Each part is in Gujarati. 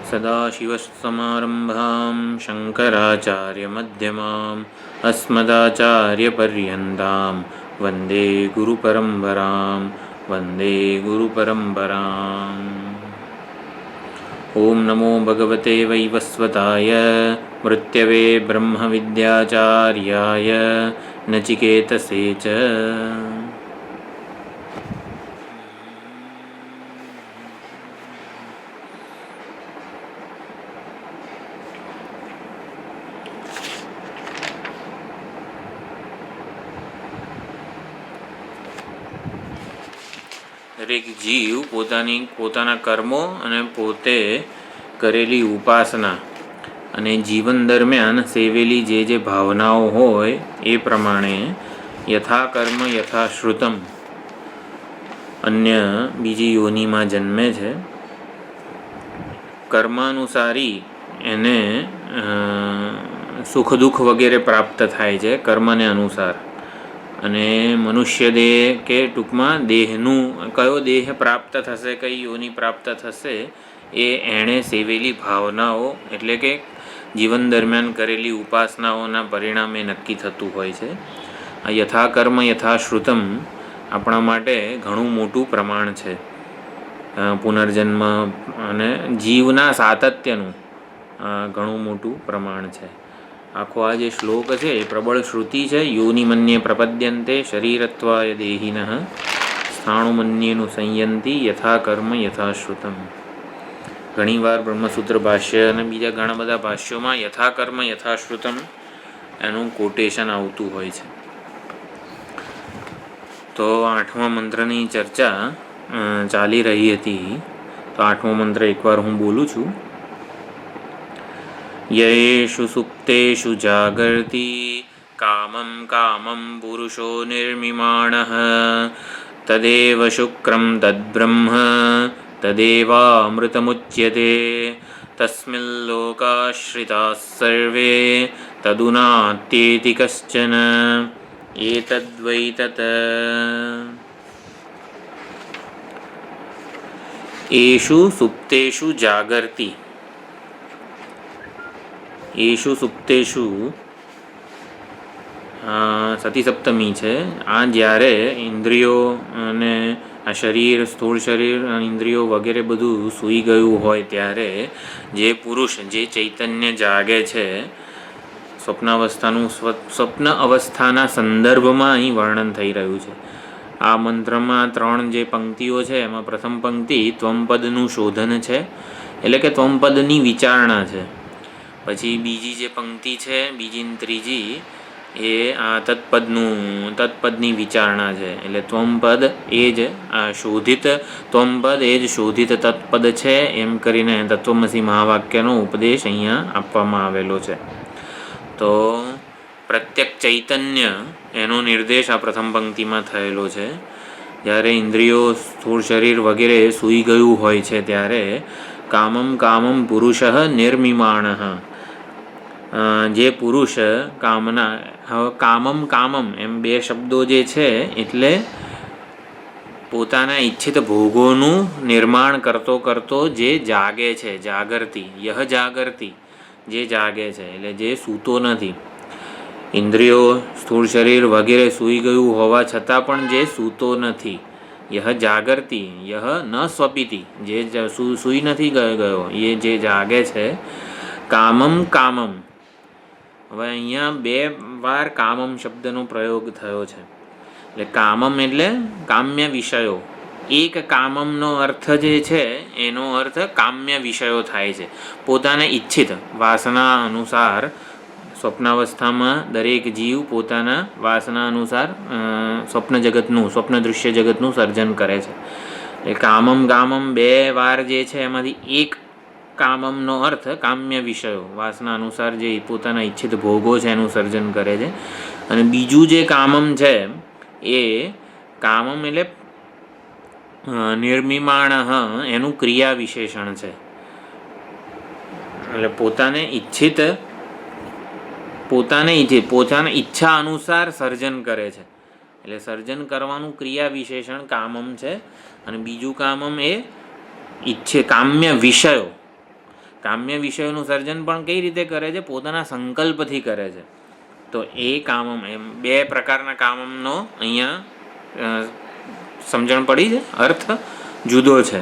सदाशिवसमारम्भां शङ्कराचार्यमध्यमाम् अस्मदाचार्यपर्यन्तां वन्दे गुरुपरम्परां वन्दे गुरुपरम्पराम्। ॐ नमो भगवते वैवस्वताय मृत्यवे ब्रह्मविद्याचार्याय नचिकेतसे च। દરેક જીવ પોતાના કર્મો અને પોતે કરેલી ઉપાસના અને જીવન દરમિયાન સેવેલી જે ભાવનાઓ હોય એ પ્રમાણે યથા કર્મ યથા શ્રુતમ અન્ય બીજી યોનિમાં જન્મે છે. કર્માનુસારી એને સુખ દુઃખ વગેરે પ્રાપ્ત થાય છે કર્મને અનુસાર. અને મનુષ્ય દેહ કે ટૂંકમાં દેહનું કયો દેહ પ્રાપ્ત થશે, કઈ યોનિ પ્રાપ્ત થશે એ એણે સેવેલી ભાવનાઓ એટલે કે જીવન દરમિયાન કરેલી ઉપાસનાઓના પરિણામે નક્કી થતું હોય છે. આ યથા કર્મ યથા શ્રુતમ આપણા માટે ઘણું મોટું પ્રમાણ છે. પુનર્જન્મ અને જીવના સાતત્યનું ઘણું મોટું પ્રમાણ છે. આખો આ જે શ્લોક છે એ પ્રબળ શ્રુતિ છે. યોનિમન્યે પ્રપદ્યન્તે શરીરત્વાય દેહિનઃ સ્થાણુમન્યેનું સંયંતી યથા કર્મ યથા શ્રુતમ. ઘણીવાર બ્રહ્મસૂત્ર ભાષ્ય અને બીજા ઘણા બધા ભાષ્યોમાં યથા કર્મ યથા શ્રુતમ એનું કોટેશન આવતું હોય છે. તો 8મા મંત્રની ચર્ચા ચાલી રહી હતી. તો 8મો મંત્ર એકવાર હું બોલું છું. યેષુ સુપ્તેષુ જાગર્તિ કામં કામં પુરુષો નિર્મિમાણઃ તદેવ શુક્રં તદ્બ્રહ્મ તદેવામૃતમુચ્યતે તસ્મિલ્લોકાશ્રિતાઃ સર્વે તદુનાત્યેતિ કશ્ચન એતદ્વૈ તત. એષુ સુપ્તેષુ જાગર્તિ. એષુ સુપ્તેષુ સતી સપ્તમી છે. આ જ્યારે ઇન્દ્રિયો અને આ શરીર, સ્થૂળ શરીર, ઇન્દ્રિયો વગેરે બધું સૂઈ ગયું હોય ત્યારે જે પુરુષ, જે ચૈતન્ય જાગે છે, સ્વપ્ન અવસ્થાના સંદર્ભમાં અહીં વર્ણન થઈ રહ્યું છે. આ મંત્રમાં 3 જે પંક્તિઓ છે એમાં પ્રથમ પંક્તિ ત્વમપદનું શોધન છે, એટલે કે ત્વમપદની વિચારણા છે. પછી બીજી જે પંક્તિ છે, બીજી ત્રીજી એ આ તત્પદની વિચારણા છે. એટલે ત્વમપદ એ જ શોધિત ત્વમપદ એ જ શોધિત તત્પદ છે એમ કરીને તત્વમસી મહાવાક્યનો ઉપદેશ અહીંયા આપવામાં આવેલો છે. તો પ્રત્યેક ચૈતન્ય એનો નિર્દેશ આ પ્રથમ પંક્તિમાં થયેલો છે. જ્યારે ઇન્દ્રિયો, સ્થૂળ શરીર વગેરે સૂઈ ગયું હોય છે ત્યારે કામમ કામમ પુરુષ નિર્મિમાણ, જે પુરુષ કામના, હવે કામમ કામમ એમ 2 શબ્દો જે છે એટલે પોતાના ઈચ્છિત ભોગોનું નિર્માણ કરતો જે જાગે છે, જાગરતી, યહ જાગરતી, જે જાગે છે એટલે જે સૂતો નથી. ઇન્દ્રિયો, સ્થૂળ શરીર વગેરે સૂઈ ગયું હોવા છતાં પણ જે સૂતો નથી. યહ જાગરતી, યહ ન સ્વપિતી, જે સૂઈ નથી ગયો, એ જે જાગે છે. કામમ કામમ, હવે અહીંયા 2 વાર કામમ શબ્દનો પ્રયોગ થયો છે. એટલે કામમ એટલે કામ્ય વિષયો. એક કામમનો અર્થ જે છે એનો અર્થ કામ્ય વિષયો થાય છે. પોતાને ઈચ્છિત વાસના અનુસાર સ્વપ્નાવસ્થામાં દરેક જીવ પોતાના વાસના અનુસાર સ્વપ્ન દૃશ્ય જગતનું સર્જન કરે છે. એટલે કામમ કામમ 2 વાર જે છે એમાંથી એક કામમનો અર્થ કામ્ય વિષયો, વાસના અનુસાર જે પોતાના ઈચ્છિત ભોગો છે એનું સર્જન કરે છે. અને બીજું જે કામમ છે એ કામમ એટલે નિર્મિમાણ એનું ક્રિયા વિશેષણ છે. એટલે પોતાના ઈચ્છા અનુસાર સર્જન કરે છે. એટલે સર્જન કરવાનું ક્રિયા વિશેષણ કામમ છે. અને બીજું કામમ એ કામ્ય વિષયો, કામ્ય વિષયોનું સર્જન પણ કઈ રીતે કરે છે? પોતાના સંકલ્પથી કરે છે. તો એ કામમ, એમ બે પ્રકારના કામમનો અહીંયા સમજણ પડી છે, અર્થ જુદો છે.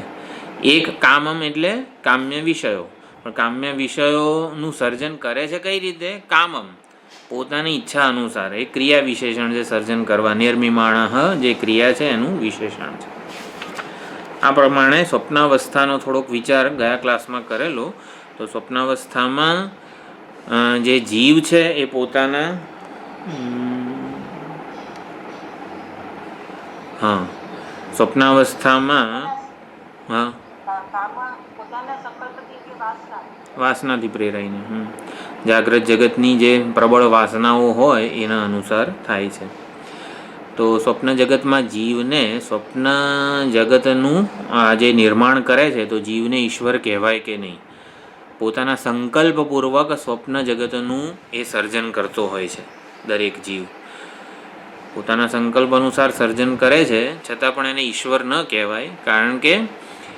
એક કામમ એટલે કામ્ય વિષયો, પણ કામ્ય વિષયોનું સર્જન કરે છે કઈ રીતે? કામમ, પોતાની ઈચ્છા અનુસાર. એ ક્રિયા વિશેષણ છે સર્જન કરવા. નિર્મિમાણ જે ક્રિયા છે એનું વિશેષણ છે. આ પ્રમાણે સ્વપ્નાવસ્થાનો થોડોક વિચાર ગયા ક્લાસમાં કરેલો. તો સ્વપ્નાવસ્થામાં જે જીવ છે એ પોતાના સ્વપ્નાવસ્થામાં વાસનાથી પ્રેરાઈને જાગ્રત જગતની જે પ્રબળ વાસનાઓ હોય એના અનુસાર થાય છે. તો સ્વપ્ન જગતમાં જીવને સ્વપ્ન જગતનું જે નિર્માણ કરે છે તો જીવને ઈશ્વર કહેવાય કે નહીં? પોતાના સંકલ્પપૂર્વક સ્વપ્ન જગતનું એ સર્જન કરતો હોય છે. દરેક જીવ પોતાના સંકલ્પ અનુસાર સર્જન કરે છે, છતાં પણ એને ઈશ્વર ન કહેવાય, કારણ કે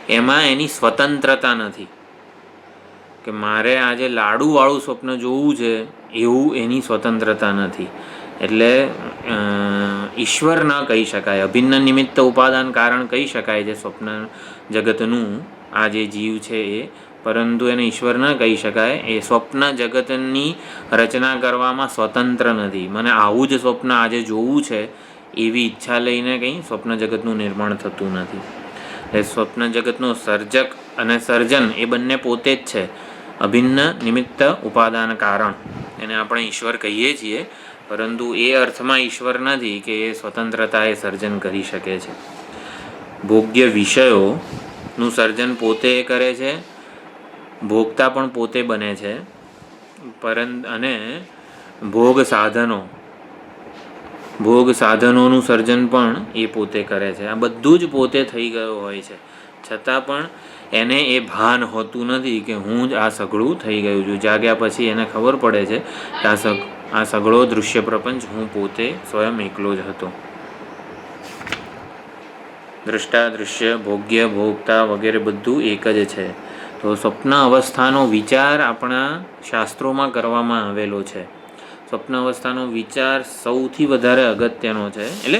એમાં એની સ્વતંત્રતા નથી. કે મારે આજે લાડુવાળું સ્વપ્ન જોવું છે એવું એની સ્વતંત્રતા નથી. એટલે ઈશ્વર ન કહી શકાય. અભિન્ન નિમિત્ત ઉપાદાન કારણ કહી શકાય છે સ્વપ્ન જગતનું આ જે જીવ છે એ, પરંતુ એને ઈશ્વર ન કહી શકાય. એ સ્વપ્ન જગતની રચના કરવામાં સ્વતંત્ર નથી. મને આવું જ સ્વપ્ન આજે જોવું છે એવી ઈચ્છા લઈને કંઈ સ્વપ્ન જગતનું નિર્માણ થતું નથી. એ સ્વપ્ન જગતનું સર્જક અને સર્જન એ બંને પોતે જ છે. અભિન્ન નિમિત્ત ઉપાદાન કારણ એને આપણે ઈશ્વર કહીએ છીએ, પરંતુ એ અર્થમાં ઈશ્વર નથી કે એ સ્વતંત્રતા એ સર્જન કરી શકે છે. ભોગ્ય વિષયોનું સર્જન પોતે કરે છે, ભોગતા પણ પોતે બને છે, અને ભોગ સાધનોનું સર્જન પણ એ પોતે કરે છે. આ બધું જ પોતે થઈ ગયું હોય છે, છતાં પણ એને એ ભાન હોતું નથી કે હું જ આ સઘળું થઈ ગયું છું. જાગ્યા પછી એને ખબર પડે છે કે આ સઘળો દૃશ્ય પ્રપંચ હું પોતે સ્વયં એકલો જ હતો. દ્રષ્ટા, દૃશ્ય, ભોગ્ય, ભોગતા વગેરે બધું એક જ છે. તો સ્વપ્ન અવસ્થાનો વિચાર આપણા શાસ્ત્રોમાં કરવામાં આવેલો છે. સ્વપ્ન અવસ્થાનો વિચાર સૌથી વધારે અગત્યનો છે, એટલે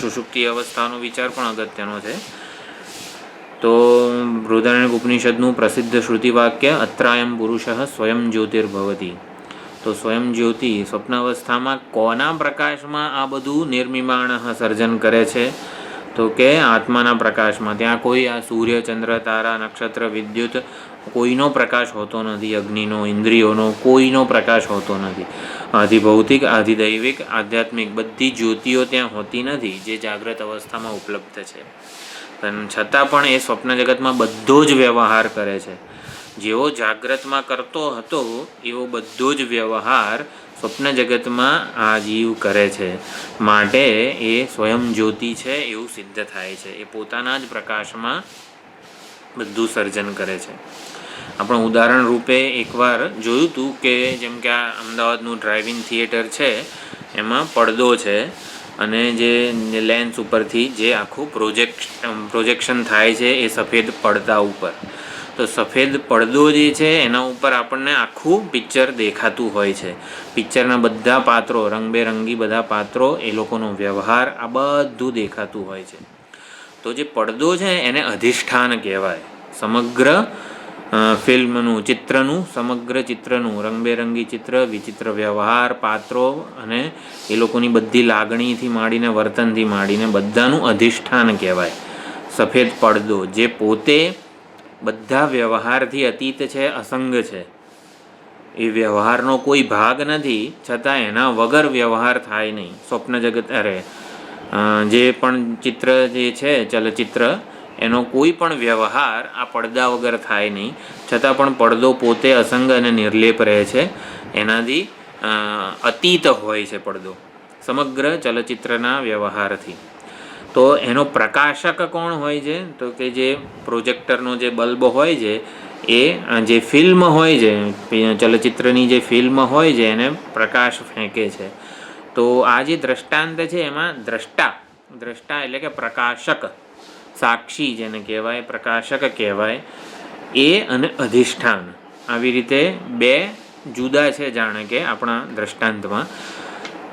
સુષુપ્તિ અવસ્થાનો વિચાર પણ અગત્યનો છે. તો બૃહદારણ્યક ઉપનિષદનું પ્રસિદ્ધ શ્રુતિ વાક્ય અત્રાયમ પુરુષ સ્વયં જ્યોતિર્ભવતી. તો સ્વયં જ્યોતિ સ્વપ્નાવસ્થામાં કોના પ્રકાશમાં આ બધું નિર્મિમાણ સર્જન કરે છે? તો કે આત્માના પ્રકાશમાં. ત્યાં કોઈ આ સૂર્ય, ચંદ્ર, તારા, નક્ષત્ર, વિદ્યુત કોઈનો પ્રકાશ હોતો નથી. અગ્નિનો, ઇન્દ્રિયોનો કોઈનો પ્રકાશ હોતો નથી. આધિભૌતિક, આધિદૈવિક, આધ્યાત્મિક બધી જ્યોતિઓ ત્યાં હોતી નથી જે જાગ્રત અવસ્થામાં ઉપલબ્ધ છે. પણ છતાં પણ એ સ્વપ્ન જગતમાં બધો જ વ્યવહાર કરે છે. જેવો જાગ્રતમાં કરતો હતો એવો બધો જ વ્યવહાર સ્વપ્ન જગતમાં આ જીવ કરે છે. માટે એ સ્વયં જ્યોતિ છે એવું સિદ્ધ થાય છે. એ પોતાના જ પ્રકાશમાં બધું સર્જન કરે છે. આપણે ઉદાહરણ રૂપે એકવાર જોયું હતું કે જેમ કે આ અમદાવાદનું ડ્રાઇવિંગ થિયેટર છે એમાં પડદો છે, અને જે લેન્સ ઉપરથી જે આખું પ્રોજેક્શન થાય છે એ સફેદ પડદા ઉપર. તો સફેદ પડદો જે છે એના ઉપર આપણને આખું પિક્ચર દેખાતું હોય છે. પિક્ચરના બધા પાત્રો, રંગબેરંગી બધા પાત્રો, એ લોકોનો વ્યવહાર, આ બધું દેખાતું હોય છે. તો જે પડદો છે એને અધિષ્ઠાન કહેવાય. સમગ્ર ફિલ્મનું, ચિત્રનું, સમગ્ર ચિત્રનું, રંગબેરંગી ચિત્ર, વિચિત્ર વ્યવહાર, પાત્રો અને એ લોકોની બધી લાગણીથી માંડીને વર્તનથી માંડીને બધાનું અધિષ્ઠાન કહેવાય સફેદ પડદો, જે પોતે બધા વ્યવહારથી અતીત છે, અસંગ છે. એ વ્યવહારનો કોઈ ભાગ નથી, છતાં એના વગર વ્યવહાર થાય નહીં. સ્વપ્ન જગત જે પણ ચિત્ર જે છે ચલચિત્ર, એનો કોઈ પણ વ્યવહાર આ પડદા વગર થાય નહીં, છતાં પણ પડદો પોતે અસંગ અને નિર્લેપ રહે છે. એનાથી અતીત હોય છે પડદો સમગ્ર ચલચિત્રના વ્યવહારથી. તો એનો પ્રકાશક કોણ હોય છે? તો કે જે પ્રોજેક્ટરનો જે બલ્બ હોય છે એ જે ફિલ્મ હોય છે, ચલચિત્રની જે ફિલ્મ હોય છે એને પ્રકાશ ફેંકે છે. તો આ જે દ્રષ્ટાંત છે એમાં દ્રષ્ટા એટલે કે પ્રકાશક, સાક્ષી જેને કહેવાય, પ્રકાશક કહેવાય. એ અને અધિષ્ઠાન આવી રીતે બે જુદા છે. જાણે કે આપણા દ્રષ્ટાંતમાં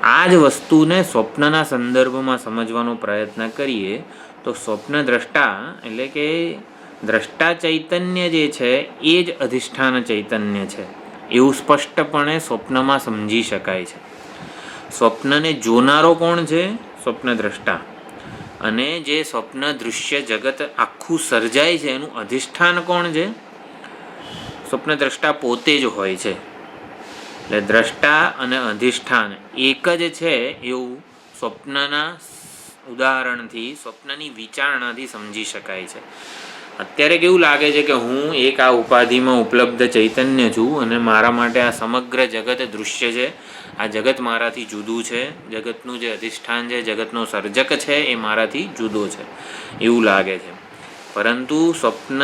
આ જ વસ્તુને સ્વપ્નના સંદર્ભમાં સમજવાનો પ્રયત્ન કરીએ તો સ્વપ્ન દ્રષ્ટા એટલે કે દ્રષ્ટા ચૈતન્ય જે છે એ જ અધિષ્ઠાન ચૈતન્ય છે એવું સ્પષ્ટપણે સ્વપ્નમાં સમજી શકાય છે. સ્વપ્નને જોનારો કોણ છે? સ્વપ્ન દ્રષ્ટા. અને જે સ્વપ્ન દૃશ્ય જગત આખું સર્જાય છે એનું અધિષ્ઠાન કોણ છે? સ્વપ્ન દ્રષ્ટા પોતે જ હોય છે. એટલે દ્રષ્ટા અને અધિષ્ઠાન એક જ છે એવું સ્વપ્નના ઉદાહરણથી, સ્વપ્નની વિચારણાથી સમજી શકાય છે. અત્યારે કેવું લાગે છે કે હું એક આ ઉપાધિમાં ઉપલબ્ધ ચૈતન્ય છું અને મારા માટે આ સમગ્ર જગત દૃશ્ય છે. આ જગત મારાથી જુદું છે. જગતનું જે અધિષ્ઠાન છે, જગતનો સર્જક છે એ મારાથી જુદો છે એવું લાગે છે. પરંતુ સ્વપ્ન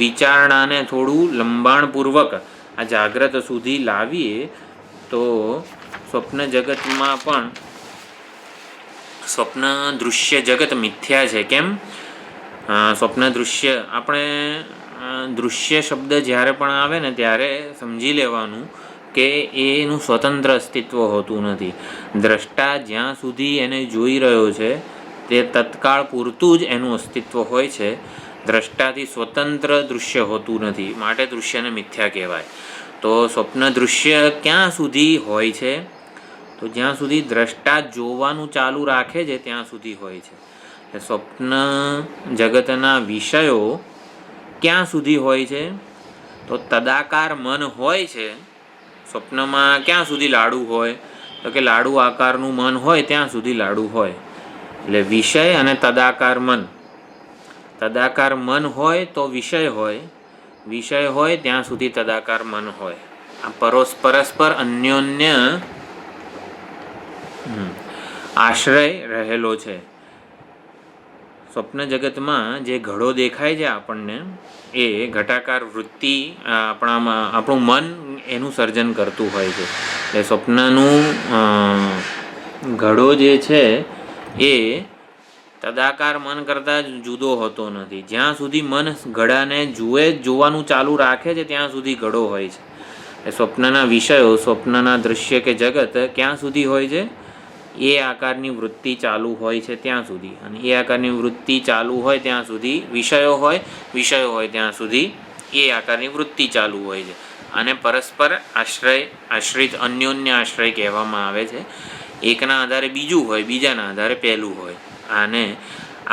વિચારણાને થોડું લંબાણપૂર્વક આ જાગ્રત સુધી લાવીએ તો સ્વપ્ન જગતમાં પણ સ્વપ્ન દૃશ્ય જગત મિથ્યા છે. કેમ? સ્વપ્ન દૃશ્ય, આપણે દૃશ્ય શબ્દ જ્યારે પણ આવે ને ત્યારે સમજી લેવાનું કે એનું સ્વતંત્ર અસ્તિત્વ હોતું નથી. દ્રષ્ટા જ્યાં સુધી એને જોઈ રહ્યો છે તે તત્કાળ પૂરતું જ એનું અસ્તિત્વ હોય છે. દ્રષ્ટાથી સ્વતંત્ર દૃશ્ય હોતું નથી, માટે દૃશ્યને મિથ્યા કહેવાય. તો સ્વપ્ન દૃશ્ય ક્યાં સુધી હોય છે? તો જ્યાં સુધી દ્રષ્ટા જોવાનું ચાલુ રાખે છે ત્યાં સુધી હોય છે. સ્વપ્ન જગતના વિષયો ક્યાં સુધી હોય છે? તો તદાકાર મન હોય છે. સ્વપ્નમાં ક્યાં સુધી લાડુ હોય? તો કે લાડુ આકારનું મન હોય ત્યાં સુધી લાડુ હોય. એટલે વિષય અને તદાકાર મન. તદાકાર મન હોય તો વિષય હોય, વિષય હોય ત્યાં સુધી તદાકાર મન હોય. આ પરસ્પર અન્યોન્ય આશ્રય રહેલો છે. સ્વપ્ન જગતમાં જે ઘડો દેખાય છે આપણને એ ઘટાકાર વૃત્તિ આપણું મન એનું સર્જન કરતું હોય છે. એટલે સ્વપ્નનું ઘડો જે છે એ તદાકાર મન કરતાં જુદો હોતો નથી. જ્યાં સુધી મન ઘડાને જોવાનું ચાલુ રાખે છે ત્યાં સુધી ઘડો હોય છે. સ્વપ્નના વિષયો, સ્વપ્નના દૃશ્ય કે જગત ક્યાં સુધી હોય છે? એ આકારની વૃત્તિ ચાલુ હોય છે ત્યાં સુધી. અને એ આકારની વૃત્તિ ચાલુ હોય ત્યાં સુધી વિષયો હોય, વિષયો હોય ત્યાં સુધી એ આકારની વૃત્તિ ચાલુ હોય છે. અને પરસ્પર આશ્રિત અન્યોન્ય આશ્રય કહેવામાં આવે છે. એકના આધારે બીજું હોય, બીજાના આધારે પહેલું હોય. અને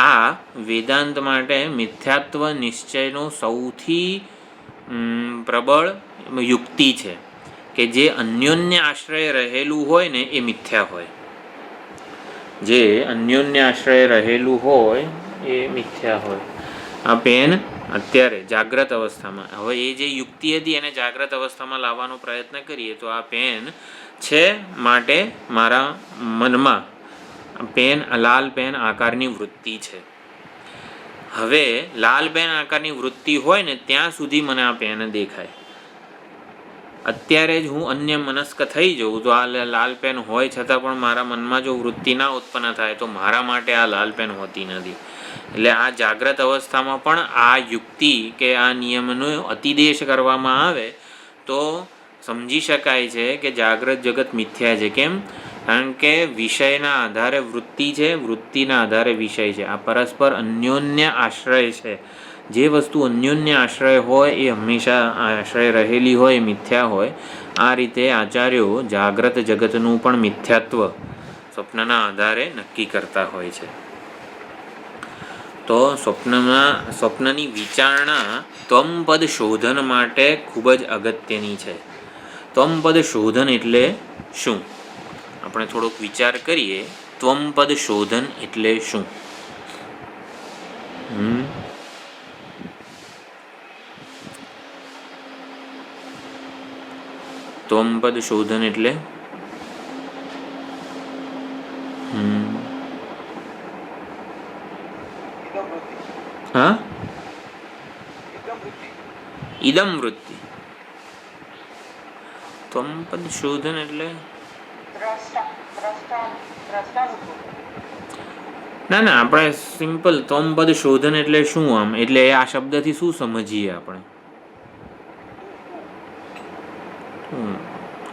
આ વેદાંત માટે મિથ્યાત્વ નિશ્ચયનો સૌથી પ્રબળ યુક્તિ છે કે જે અન્યોન્ય આશ્રય રહેલું હોય ને એ મિથ્યા હોય. જે અન્યોન્ય આશ્રય રહેલું હોય એ મિથ્યા હોય. આ પેન અત્યારે જાગ્રત અવસ્થામાં, હવે એ જે યુક્તિ હતી એને જાગ્રત અવસ્થામાં લાવવાનો પ્રયત્ન કરીએ તો આ પેન છે માટે મારા મનમાં લાલ પેન આકારની વૃત્તિ છે. હવે લાલ પેન આકારની વૃત્તિ હોય ને ત્યાં સુધી મને આ પેન દેખાય. અત્યારે જ હું અન્ય મનસ્ક થઈ જાઉં તો આ લાલ પેન હોય છતાં પણ મારા મનમાં જો વૃત્તિ ના ઉત્પન્ન થાય તો મારા માટે આ લાલ પેન હોતી નથી. એટલે આ જાગ્રત અવસ્થામાં પણ આ યુક્તિ કે આ નિયમનો અતિદેશ કરવામાં આવે તો સમજી શકાય છે કે જાગ્રત જગત મિથ્યા છે. કેમ? કારણ કે વિષયના આધારે વૃત્તિ છે, વૃત્તિના આધારે વિષય છે. આ પરસ્પર અન્યોન્ય આશ્રય છે. જે વસ્તુ અન્યોન્ય આશ્રય હોય એ હંમેશા આશ્રય રહેલી હોય એ મિથ્યા હોય. આ રીતે આચાર્યો જાગ્રત જગતનું પણ મિથ્યાત્વ સ્વપ્નના આધારે નક્કી કરતા હોય છે. તો સ્વપ્નની વિચારણા ત્વમપદ શોધન માટે ખૂબ જ અગત્યની છે. ત્વમપદ શોધન એટલે શું? આપણે થોડોક વિચાર કરીએ. ત્વમપદ શોધન એટલે શું? ત્વમપદ શોધન એટલે હા, ઇદમ વૃત્તિ. ત્વમપદ શોધન એટલે ના આપણે સિમ્પલ ત્વમપદ શોધન એટલે શું? આમ એટલે આ શબ્દથી શું સમજીએ આપણે?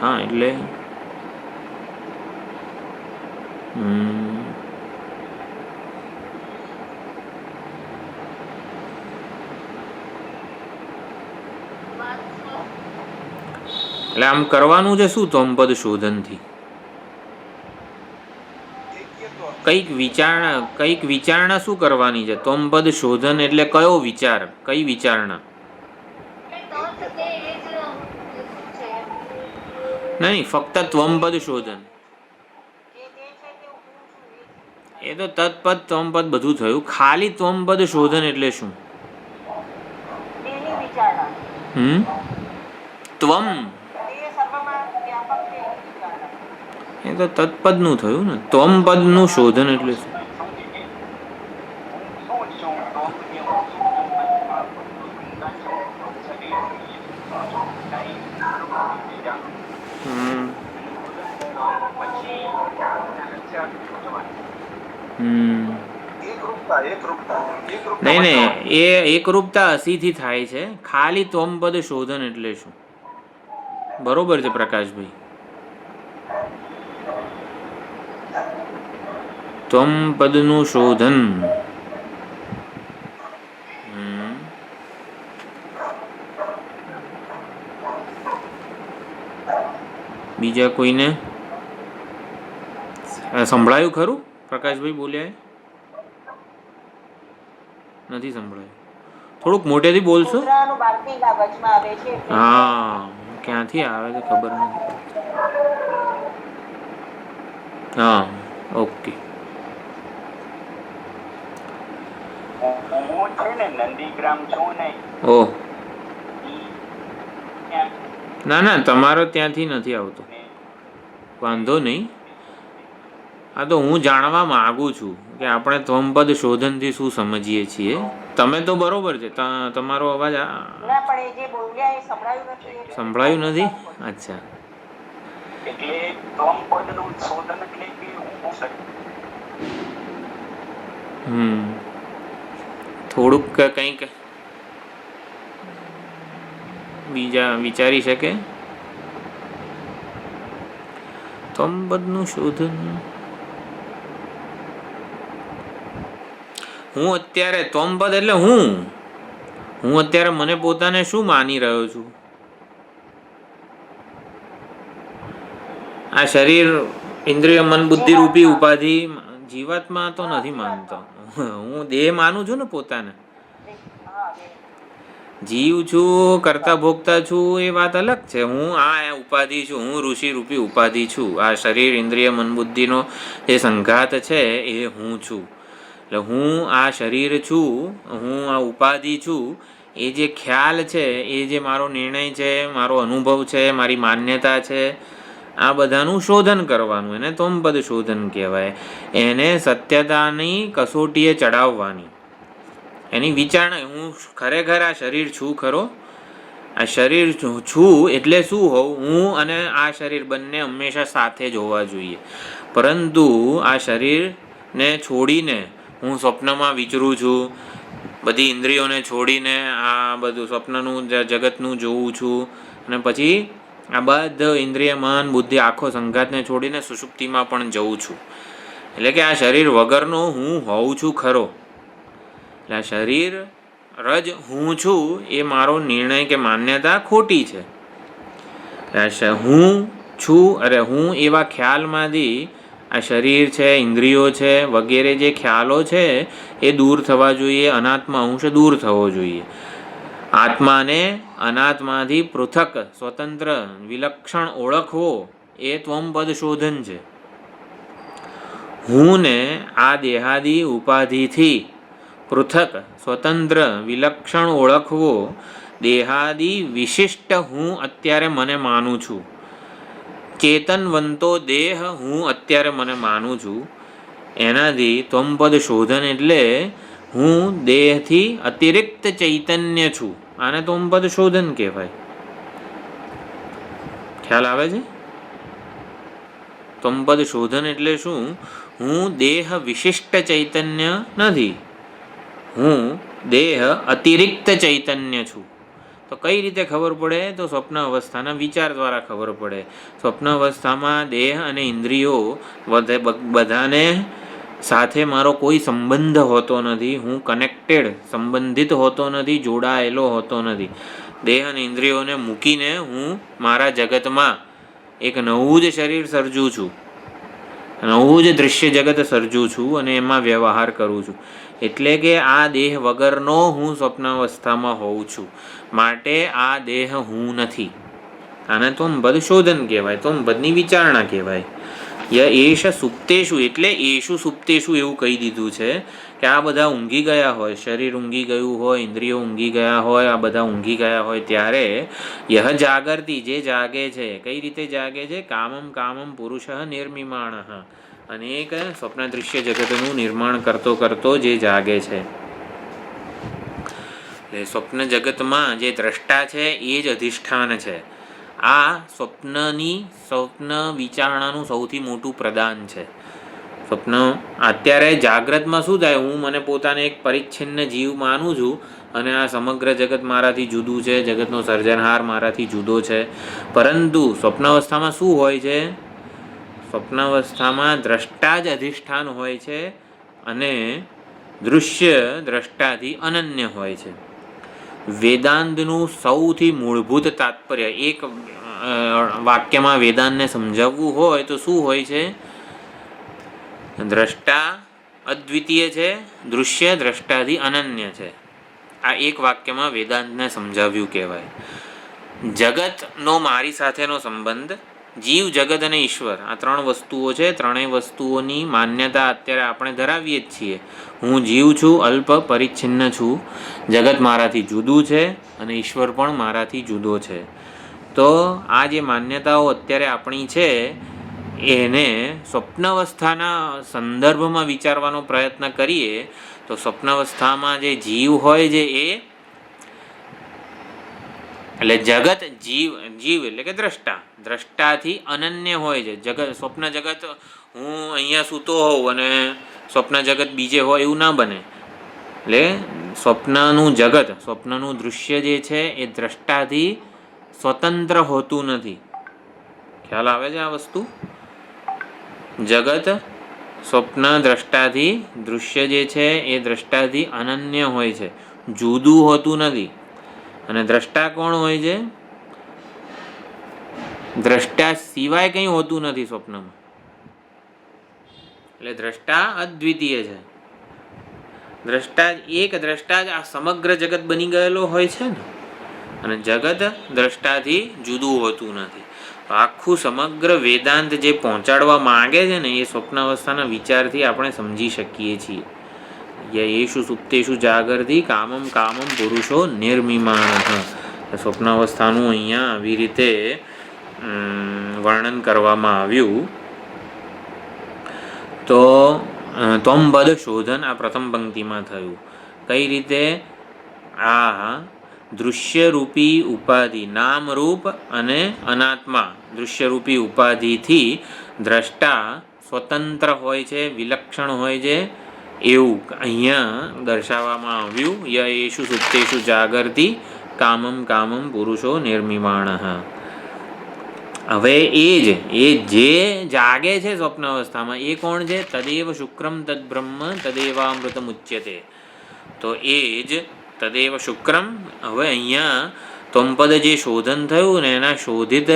હા એટલે આમ કરવાનું છે શું ત્વમપદ શોધનથી? કઈક વિચારણા શું કરવાની છે? ત્વમપદ શોધન એટલે કયો વિચાર, કઈ વિચારણા? નહીં, ફક્ત ત્વમપદ શોધન. એ તો તત્પદ ત્વમપદ બધું થયું. ખાલી ત્વમપદ શોધન એટલે શું? ત્વમ એ તો તત્પદ નું થયું ને. ત્વમપદ નું શોધન એટલે શું? નહીં નહીં, એ એકરૂપતા અસીથી થાય છે. ખાલી ત્વમપદ શોધન એટલે શું? બરોબર છે પ્રકાશભાઈ. ત્વમપદનું શોધન. બીજા કોઈને સંભળાયું ખરું? પ્રકાશભાઈ બોલ્યા નથી સંભળાયું. થોડુંક મોટેથી બોલશો. હા, ક્યાંથી આવે છે ખબર નથી. હા, ઓકે. ઓહ, ના ના, તમારો ત્યાંથી નથી આવતો. વાંધો નહીં. હા, તો હું જાણવા માંગુ છું કે આપણે ત્વમપદ શોધનથી શું સમજીએ છીએ. તમે તો બરોબર છે, તમારો અવાજ સંભળાયું નથી. અચ્છા, થોડુંક કંઈક બીજા વિચારી શકે. ત્વમપદનું શોધન. હું અત્યારે ત્વમપદ એટલે હું અત્યારે મને પોતાને શું માની રહ્યો છું? આ શરીર, ઇન્દ્રિય, મન, બુદ્ધિ રૂપી ઉપાધિ જીવાત્મા તો નથી માનતો. હું દેહ માનું છું ને પોતાને. જીવ છું, કરતા ભોગતા છું, એ વાત અલગ છે. હું આ ઉપાધિ છું, હું ઋષિ રૂપી ઉપાધિ છું. આ શરીર, ઇન્દ્રિય, મન, બુદ્ધિનો જે સંઘાત છે એ હું છું. એટલે હું આ શરીર છું, હું આ ઉપાધિ છું, એ જે ખ્યાલ છે, એ જે મારો નિર્ણય છે, મારો અનુભવ છે, મારી માન્યતા છે, આ બધાનું શોધન કરવાનું, એને ત્વમપદ શોધન કહેવાય. એને સત્યતાની કસોટીએ ચડાવવાની, એની વિચારણા. હું ખરેખર આ શરીર છું ખરો? આ શરીર છું એટલે શું હોવું? હું અને આ શરીર બંને હંમેશા સાથે જ હોવા જોઈએ. પરંતુ આ શરીરને છોડીને હું સ્વપ્નમાં વિચરું છું, બધી ઇન્દ્રિયોને છોડીને આ બધું સ્વપ્નનું જગતનું જોઉં છું, અને પછી આ બધું ઇન્દ્રિય, મન, બુદ્ધિ આખો સંઘાતને છોડીને સુષુપ્તિમાં પણ જઉં છું. એટલે કે આ શરીર વગરનો હું હોઉં છું ખરો? એટલે આ શરીર રજ હું છું એ મારો નિર્ણય કે માન્યતા ખોટી છે. હું છું, અરે હું એવા ખ્યાલમાંથી આ શરીર છે, ઇન્દ્રિયો છે, વગેરે જે ખ્યાલો છે એ દૂર થવા જોઈએ. અનાત્મા અંશ દૂર થવો જોઈએ. આત્માને અનાત્માથી પૃથક, સ્વતંત્ર, વિલક્ષણ ઓળખવો એ ત્વમપદ શોધન છે. હું ને આ દેહાદી ઉપાધિથી પૃથક, સ્વતંત્ર, વિલક્ષણ ઓળખવો, દેહાદી વિશિષ્ટ હું અત્યારે મને માનું છું. ચેતનવંતો દેહ હું અત્યારે મને માનું છું. એનાથી ત્વમપદ શોધન એટલે હું દેહથી અતિરિક્ત ચૈતન્ય છું. આને ત્વમપદ શોધન કહેવાય. ખ્યાલ આવે છે? ત્વમપદ શોધન એટલે શું? હું દેહ વિશિષ્ટ ચૈતન્ય નથી, હું દેહ અતિરિક્ત ચૈતન્ય છું. તો કઈ રીતે ખબર પડે? તો સ્વપ્ન અવસ્થાના વિચાર દ્વારા ખબર પડે. સ્વપ્ન અવસ્થામાં દેહ અને ઇન્દ્રિયો બધાને સાથે મારો કોઈ સંબંધ હોતો નથી. હું કનેક્ટેડ, સંબંધિત હોતો નથી, જોડાયેલો હોતો નથી. દેહ અને ઇન્દ્રિયોને મૂકીને હું મારા જગતમાં એક નવું જ શરીર સર્જું છું, નવું જ દૃશ્ય જગત સર્જું છું અને એમાં વ્યવહાર કરું છું. એટલે કે આ દેહ વગરનો હું સ્વપ્નાવસ્થામાં હોઉં છું. માટે આ દેહ હું નથી. આને ત્વંબદ શોધન કહેવાય, ત્વંબદની વિચારણા કહેવાય. એશ સુપ્તેશુ એટલે એશુ સુપ્તેશુ એવું કહી દીધું છે કે આ બધા ઊંઘી ગયા હોય, શરીર ઊંઘી ગયું હોય, ઇન્દ્રિયો ઊંઘી ગયા હોય, આ બધા ઊંઘી ગયા હોય ત્યારે યહ જાગરતી જે જાગે છે. કઈ રીતે જાગે છે? કામમ કામમ પુરુષ નિર્મિમાણ, અનેક સ્વપ્ન દૃશ્ય જગતનું નિર્માણ કરતો કરતો જે જાગે છે. એટલે સ્વપ્ન જગતમાં જે દ્રષ્ટા છે એ જ અધિષ્ઠાન છે. આ સ્વપ્ન વિચારણાનું સૌથી મોટું પ્રદાન છે. સ્વપ્ન અત્યારે જાગ્રતમાં શું થાય? હું મને પોતાને એક પરિચ્છિન્ન જીવ માનું છું અને આ સમગ્ર જગત મારાથી જુદું છે, જગતનો સર્જનહાર મારાથી જુદો છે. પરંતુ સ્વપ્નાવસ્થામાં શું હોય છે? સ્વપ્નાવસ્થામાં દ્રષ્ટા જ અધિષ્ઠાન હોય છે અને દૃશ્ય દ્રષ્ટાથી અનન્ય હોય છે. વેદાંતનું સૌથી મૂળભૂત તાત્પર્ય એક વાક્યમાં વેદાંતને સમજાવવું હોય તો શું હોય છે? દ્રષ્ટા અદ્વિતીય છે, દૃશ્ય દ્રષ્ટાથી અનન્ય છે. આ એક વાક્યમાં વેદાંતને સમજાવ્યું કહેવાય. જગતનો મારી સાથેનો સંબંધ, જીવ, જગત અને ઈશ્વર, આ ત્રણ વસ્તુઓ છે. ત્રણેય વસ્તુઓની માન્યતા અત્યારે આપણે ધરાવીએ જ છીએ. હું જીવ છું, અલ્પ પરિચ્છિન્ન છું, જગત મારાથી જુદું છે અને ઈશ્વર પણ મારાથી જુદો છે. તો આ જે માન્યતાઓ અત્યારે આપણી છે એને સ્વપ્નાવસ્થાના સંદર્ભમાં વિચારવાનો પ્રયત્ન કરીએ તો સ્વપ્નાવસ્થામાં જે જીવ હોય છે એ એટલે જગત જીવ એટલે કે દ્રષ્ટાથી અનન્ય હોય છે. જગત, સ્વપ્ન જગત, હું અહીંયા સૂતો હોઉં અને સ્વપ્ન જગત બીજે હોય એવું ના બને. એટલે સ્વપ્નનું જગત, સ્વપ્નનું દૃશ્ય જે છે એ દ્રષ્ટાથી સ્વતંત્ર હોતું નથી. ખ્યાલ આવે છે આ વસ્તુ? જગત સ્વપ્ન દ્રષ્ટાથી, દૃશ્ય જે છે એ દ્રષ્ટાથી અનન્ય હોય છે, જુદું હોતું નથી. અને દ્રષ્ટા કોણ હોય છે? દ્રષ્ટા સિવાય કંઈ હોતું નથી સ્વપ્નમાં. એટલે દ્રષ્ટા અદ્વિતીય છે. એક દ્રષ્ટા જ આ સમગ્ર જગત બની ગયેલો હોય છે ને. અને જગત દ્રષ્ટાથી જુદું હોતું નથી. આખું સમગ્ર વેદાંત જે પહોંચાડવા માંગે છે ને એ સ્વપ્નાવસ્થાના વિચારથી આપણે સમજી શકીએ છીએ. યેષુ સુપ્તેષુ જાગરતી કામમ કામમ પુરુષો નિર્મિમાણ. સ્વપ્નાવસ્થાનું અહીંયા આવી રીતે વર્ણન કરવામાં આવ્યું. તો ત્વંબદ શોધન આ પ્રથમ પંક્તિમાં થયું. કઈ રીતે? આ દૃશ્યરૂપી ઉપાધિ, નામરૂપ અને અનાત્મા દૃશ્યરૂપી ઉપાધિથી દ્રષ્ટા સ્વતંત્ર હોય છે, વિલક્ષણ હોય છે એવું અહીંયા દર્શાવવામાં આવ્યું. યેષુ સુપ્તેષુ જાગરતી કામમ કામમ પુરુષો નિર્મિમાણ. હવે એ જે જાગે છે સ્વપ્ન અવસ્થામાં એ કોણ છે? તદેવ શુક્રમ તદ્બ્રહ્મ તદેવામૃતમ ઉચ્યતે. તો એ જ તદેવ શુક્રમ. હવે અહીંયા ત્વંપદ જે શોધન થયું ને એના શોધિત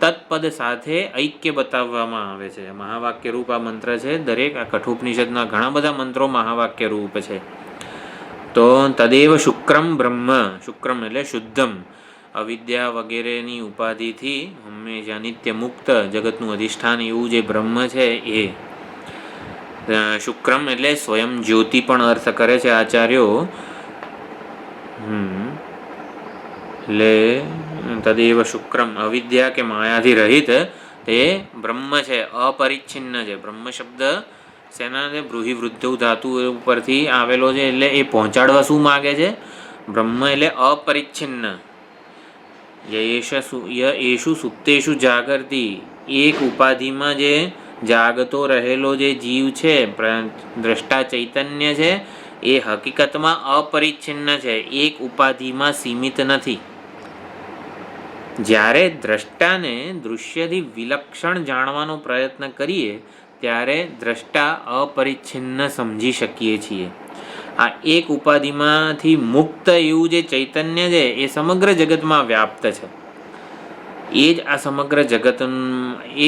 તત્પદ સાથે ઐક્ય બતાવવામાં આવે છે. મહાવાક્ય રૂપ આ મંત્ર છે. દરેક આ કઠોપનિષદના ઘણા બધા મંત્રો મહાવાક્ય રૂપ છે. તો તદેવ શુક્રમ બ્રહ્મ, શુક્રમ એટલે શુદ્ધમ, અવિદ્યા વગેરેની ઉપાધિથી હંમેશા નિત્ય મુક્ત જગતનું અધિષ્ઠાન એવું જે બ્રહ્મ છે એ શુક્રમ એટલે સ્વયં જ્યોતિ પણ અર્થ કરે છે આચાર્યો. એટલે તદેવ શુક્રમ, અવિદ્યા કે માયાથી રહિત તે બ્રહ્મ છે, અપરિચ્છિન્ન છે. બ્રહ્મ શબ્દ શેના છે? બ્રૂહિ વૃદ્ધૌ ધાતુ ઉપરથી આવેલો છે. એટલે એ પહોંચાડવા શું માગે છે? બ્રહ્મ એટલે અપરિચ્છિન્ન. યેષુ સુપ્તેષુ જાગરતી, એક ઉપાધિમાં જે જાગતો રહેલો જે જીવ છે, દ્રષ્ટા ચૈતન્ય છે, એ હકીકતમાં અપરિચ્છિન્ન છે, એક ઉપાધિમાં સીમિત નથી. જ્યારે દ્રષ્ટાને દૃશ્યથી વિલક્ષણ જાણવાનો પ્રયત્ન કરીએ ત્યારે દ્રષ્ટા અપરિચ્છિન્ન સમજી શકીએ છીએ. આ એક ઉપાધિમાંથી મુક્ત એવું જે ચૈતન્ય છે એ સમગ્ર જગતમાં વ્યાપ્ત છે. એ જ આ સમગ્ર જગત,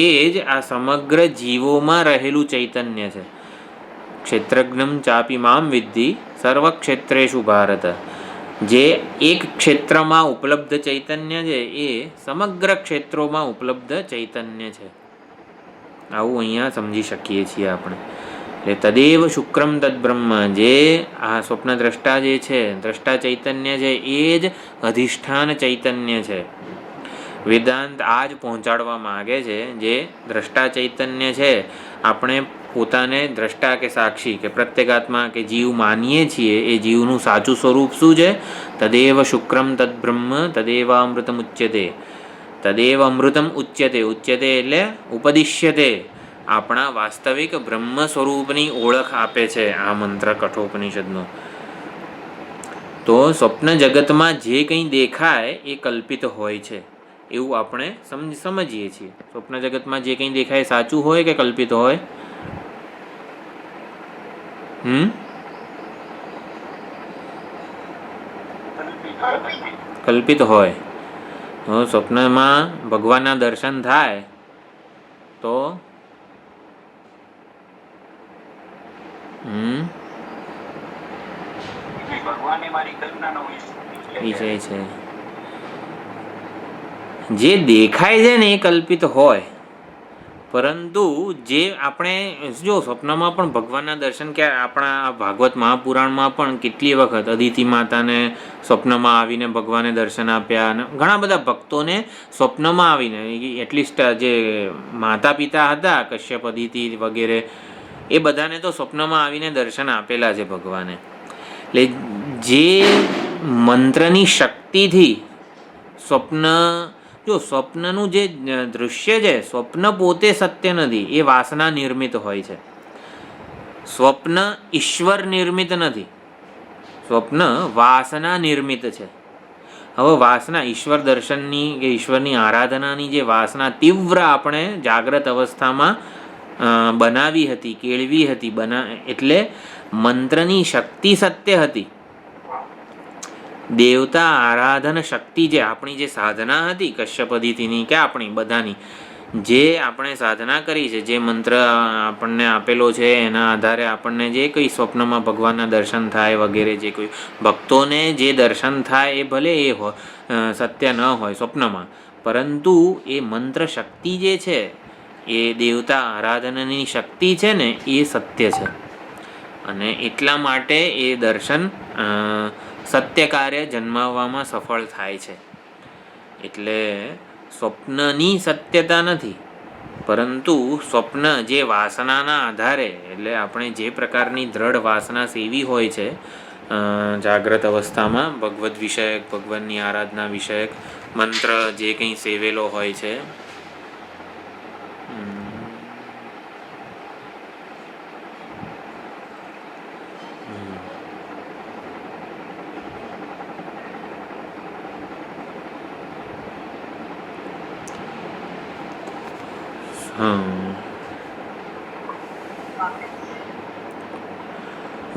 એ જ આ સમગ્ર જીવોમાં રહેલું ચૈતન્ય છે. ક્ષેત્રજ્ઞમ ચાપી મામ વિદ્ધિ સર્વક્ષેત્રેષુ ભારત. જે એક ક્ષેત્રમાં ઉપલબ્ધ ચૈતન્ય છે એ સમગ્ર ક્ષેત્રોમાં ઉપલબ્ધ ચૈતન્ય છે. આવું અહીંયા સમજી શકીએ છીએ આપણે. એટલે તદેવ શુક્રમ તદ્બ્રહ્મ, જે આ સ્વપ્ન દ્રષ્ટા જે છે, દ્રષ્ટા ચૈતન્ય છે, એ જ અધિષ્ઠાન ચૈતન્ય છે. વેદાંત આ જ પહોંચાડવા માગે છે. જે દ્રષ્ટા ચૈતન્ય છે, આપણે પોતાને દ્રષ્ટા કે સાક્ષી કે પ્રત્યેગાત્મા કે જીવ માનીએ છીએ, એ જીવનું સાચું સ્વરૂપ શું છે? તદેવ શુક્રમ તદ્બ્રહ્મ તદેવામૃતમ ઉચ્યતે. તદેવ અમૃતમ ઉચ્યતે. ઉચ્યતે એટલે ઉપદિશ્યતે. આપણા વાસ્તવિક બ્રહ્મ સ્વરૂપની ઓળખ આપે છે આ મંત્ર કઠોપનિષદનો. તો સ્વપ્ન જગતમાં જે કંઈ દેખાય એ કલ્પિત હોય છે એવું આપણે સમજીએ છીએ. સ્વપ્ન જગતમાં જે કંઈ દેખાય સાચું હોય કે કલ્પિત હોય? કલ્પિત હોય. તો સ્વપ્નમાં ભગવાનના દર્શન થાય તો વિષય છે. જે દેખાય છે ને એ કલ્પિત હોય, પરંતુ જે આપણે જો સ્વપ્નમાં પણ ભગવાનના દર્શન, કે આપણા ભાગવત મહાપુરાણમાં પણ કેટલી વખત અદિતિ માતાને સ્વપ્નમાં આવીને ભગવાને દર્શન આપ્યા, અને ઘણા બધા ભક્તોને સ્વપ્નમાં આવીને, એટલીસ્ટ જે માતા પિતા હતા કશ્યપ, અદિતિ વગેરે, એ બધાને તો સ્વપ્નમાં આવીને દર્શન આપેલા છે ભગવાને. એટલે જે મંત્રની શક્તિથી સ્વપ્ન, જો સ્વપ્નનું જે દૃશ્ય છે, સ્વપ્ન પોતે સત્ય નથી, એ વાસના નિર્મિત હોય છે. સ્વપ્ન ઈશ્વર નિર્મિત નથી, સ્વપ્ન વાસના નિર્મિત છે. હવે વાસના ઈશ્વર દર્શનની કે ઈશ્વરની આરાધનાની જે વાસના તીવ્ર આપણે જાગ્રત અવસ્થામાં બનાવી હતી, કેળવી હતી, એટલે મંત્રની શક્તિ સત્ય હતી. દેવતા આરાધન શક્તિ, જે આપણી જે સાધના હતી કશ્યપ અદિતિની કે આપણી બધાની, જે આપણે સાધના કરી છે, જે મંત્ર આપણને આપેલો છે, એના આધારે આપણને જે કંઈ સ્વપ્નમાં ભગવાનના દર્શન થાય વગેરે, જે કોઈ ભક્તોને જે દર્શન થાય એ ભલે એ સત્ય ન હોય સ્વપ્નમાં, પરંતુ એ મંત્ર શક્તિ જે છે, એ દેવતા આરાધનાની શક્તિ છે ને, એ સત્ય છે. અને એટલા માટે એ દર્શન સત્ય કાર્ય જન્માવવામાં સફળ થાય છે. એટલે સ્વપ્નની સત્યતા નથી, પરંતુ સ્વપ્ન જે વાસનાના આધારે, એટલે આપણે જે પ્રકારની દ્રઢ વાસના સેવી હોય છે જાગ્રત અવસ્થામાં, ભગવદ્ વિષયક, ભગવાનની આરાધના વિષયક મંત્ર જે કંઈ સેવેલો હોય છે,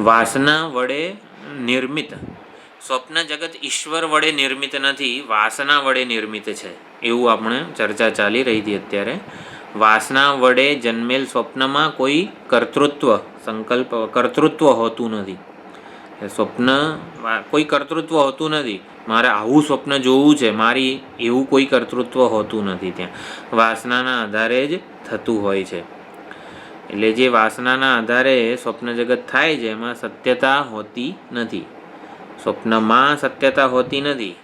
વાસના વડે નિર્મિત સ્વપ્ન જગત ઈશ્વર વડે નિર્મિત નથી, વાસના વડે નિર્મિત છે. એવું આપણે ચર્ચા ચાલી રહી હતી અત્યારે. વાસના વડે જન્મેલ સ્વપ્નમાં કોઈ કર્તૃત્વ હોતું નથી. સ્વપ્ન કોઈ કર્તૃત્વ હોતું નથી. મારે આવું સ્વપ્ન જોવું છે, મારી એવું કોઈ કર્તૃત્વ હોતું નથી. ત્યાં વાસનાના આધારે જ થતું હોય છે. એટલે જે વાસનાના આધારે સ્વપ્ન જગત થાય છે, એમાં સત્યતા હોતી નથી. સ્વપ્નમાં સત્યતા હોતી નથી,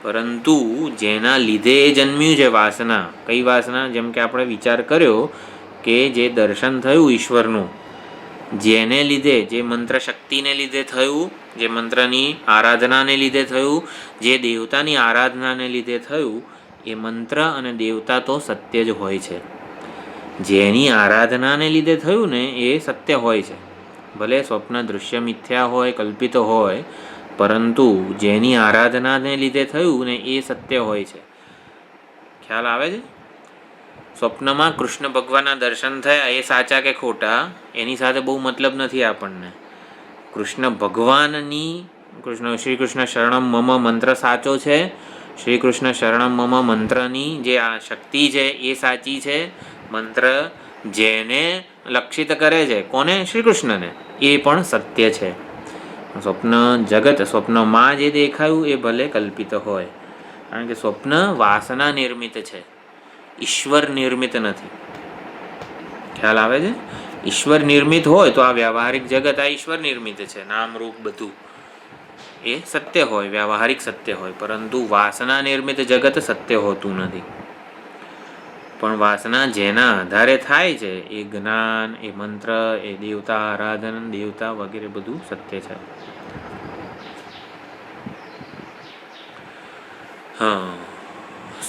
પરંતુ જેના લીધે એ જન્મ્યું છે વાસના, કઈ વાસના? જેમ કે આપણે વિચાર કર્યો કે જે દર્શન થયું ઈશ્વરનું, જેને લીધે, જે મંત્ર શક્તિને લીધે થયું, જે મંત્રની આરાધનાને લીધે થયું, જે દેવતાની આરાધનાને લીધે થયું, એ મંત્ર અને દેવતા તો સત્ય જ હોય છે. જેની આરાધનાને લીધે થયું ને એ સત્ય હોય છે. ભલે સ્વપ્ન દૃશ્ય મિથ્યા હોય, કલ્પિત હોય, પરંતુ જેની આરાધનાને લીધે થયું ને એ સત્ય હોય છે. ખ્યાલ આવે છે? સ્વપ્નમાં કૃષ્ણ ભગવાનના દર્શન થયા એ સાચા કે ખોટા એની સાથે બહુ મતલબ નથી આપણને. કૃષ્ણ ભગવાનની શ્રી કૃષ્ણ શરણમ મમ મંત્ર સાચો છે. શ્રી કૃષ્ણ શરણમ મમ મંત્રની જે આ શક્તિ છે એ સાચી છે. મંત્ર જેને લક્ષિત કરે છે કોને? શ્રી કૃષ્ણને, એ પણ સત્ય છે. સ્વપ્ન જગત સ્વપ્નમાં જે દેખાયું એ ભલે કલ્પિત હોય, કારણ કે સ્વપ્ન વાસના નિર્મિત છે, ઈશ્વર નિર્મિત નથી. ખ્યાલ આવે છે? ઈશ્વર નિર્મિત હોય તો આ વ્યવહારિક જગત આ ઈશ્વર નિર્મિત છે, નામ રૂપ બધું એ સત્ય હોય, વ્યવહારિક સત્ય હોય. પરંતુ વાસના નિર્મિત જગત સત્ય હોતું નથી. પણ વાસના જેના આધારે થાય છે એ જ્ઞાન, એ મંત્ર, એ દેવતા આરાધન, દેવતા વગેરે બધું સત્ય છે. હા,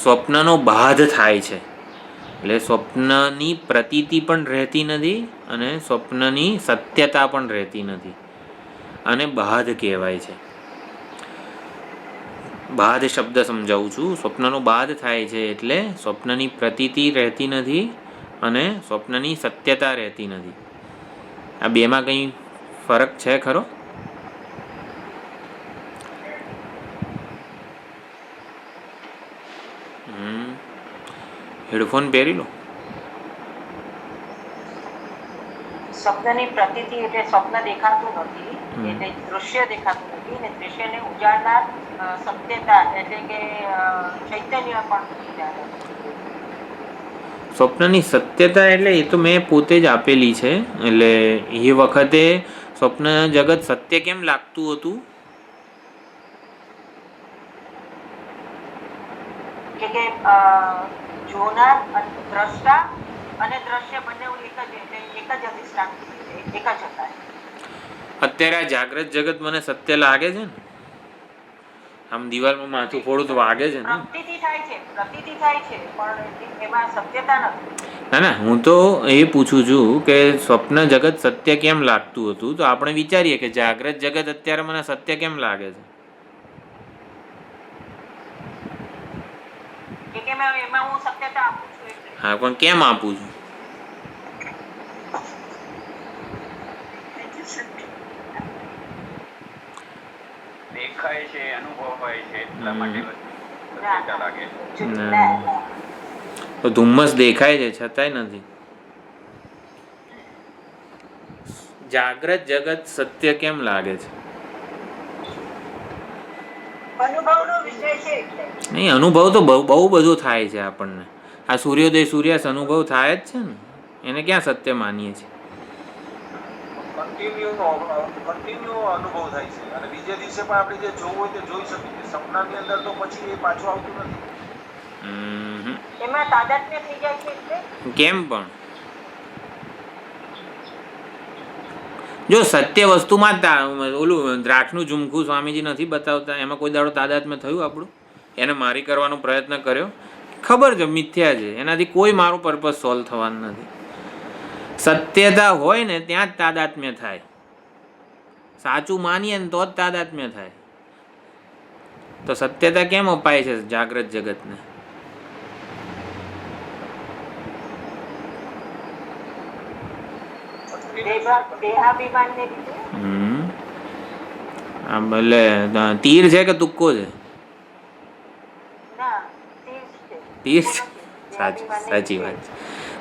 સ્વપ્નનો બાધ થાય છે એટલે સ્વપ્નની પ્રતીતિ પણ રહેતી નથી અને સ્વપ્નની સત્યતા પણ રહેતી નથી, અને બાધ કહેવાય છે. બાધ શબ્દ સમજાવું છું. સ્વપ્નનો બાધ થાય છે એટલે સ્વપ્નની પ્રતીતિ રહેતી નથી અને સ્વપ્નની સત્યતા રહેતી નથી. આ બેમાં કંઈ ફરક છે ખરો? હેડફોન પહેરી લો. સ્વપ્નની પ્રતીતિ એટલે સ્વપ્ન દેખાતું નથી, એટલે દૃશ્ય દેખાતું નથી, અને દૃશ્યને ઉજાડનાર સત્યતા એટલે કે ચૈતન્ય પણ. સ્વપ્નની સત્યતા એટલે એ તો મેં પોતે જ આપેલી છે. એટલે એ વખતે સ્વપ્ન જગત સત્ય કેમ લાગતું હતું? કે જોનાર, દ્રષ્ટા અને દ્રશ્ય બંને એક જ અધિષ્ઠાન, એક જ હતા. અત્યારે આ જાગ્રત જગત મને સત્ય લાગે છે ને? આમ દિવાલમાં માથું ફોડું તો વાગે છે ને? પ્રતીતિ થાય છે પણ એમાં સત્યતા નથી. ના ના, હું તો એ પૂછું છું કે સ્વપ્ન જગત સત્ય કેમ લાગતું હતું? તો આપણે વિચારીએ કે જાગ્રત જગત અત્યારે મને સત્ય કેમ લાગે છે? હા, પણ કેમ આપું છું? દેખાય છે, અનુભવાય છે, એટલા માટે લાગે. તો ધુમ્મસ દેખાય છે છતાંય નથી. જાગ્રત જગત સત્ય કેમ લાગે છે? નહીં, અનુભવ તો બહુ બધું થાય છે આપણને. આ સૂર્યોદય સૂર્યાસ્ત અનુભવ થાય જ છે ને, એને ક્યાં સત્ય માનીએ છીએ? કન્ટિન્યુ અનુભવ થાય છે અને બીજે દિવસે પણ આપણે જે જોવું હોય તે જોઈ શકીએ. સપનાની અંદર તો પછી એ પાછું આવતું નથી. એમાં તાદાત્મ્ય થઈ જાય છે એટલે કેમ પણ? જો સત્ય વસ્તુમાં ઓલું દ્રાક્ષનું ઝુમખું સ્વામીજી નથી બતાવતા, એમાં કોઈ દાડો તાદાત્મ્ય થયું આપણું? એને મારી કરવાનો પ્રયત્ન કર્યો? ખબર છે મિથ્યા છે, એનાથી કોઈ મારો પર્પઝ સોલ્વ થવાનું નથી. સત્યતા હોય ને ત્યાં જ તાદાત્મ્ય થાય. સાચું માનીએ ને તો જ તાદાત્મ્ય થાય. તો સત્યતા કેમ અપાય છે જાગ્રત જગતને? ભલે તીર છે કે તુક્કો છે? તીર છે. સાચી વાત છે.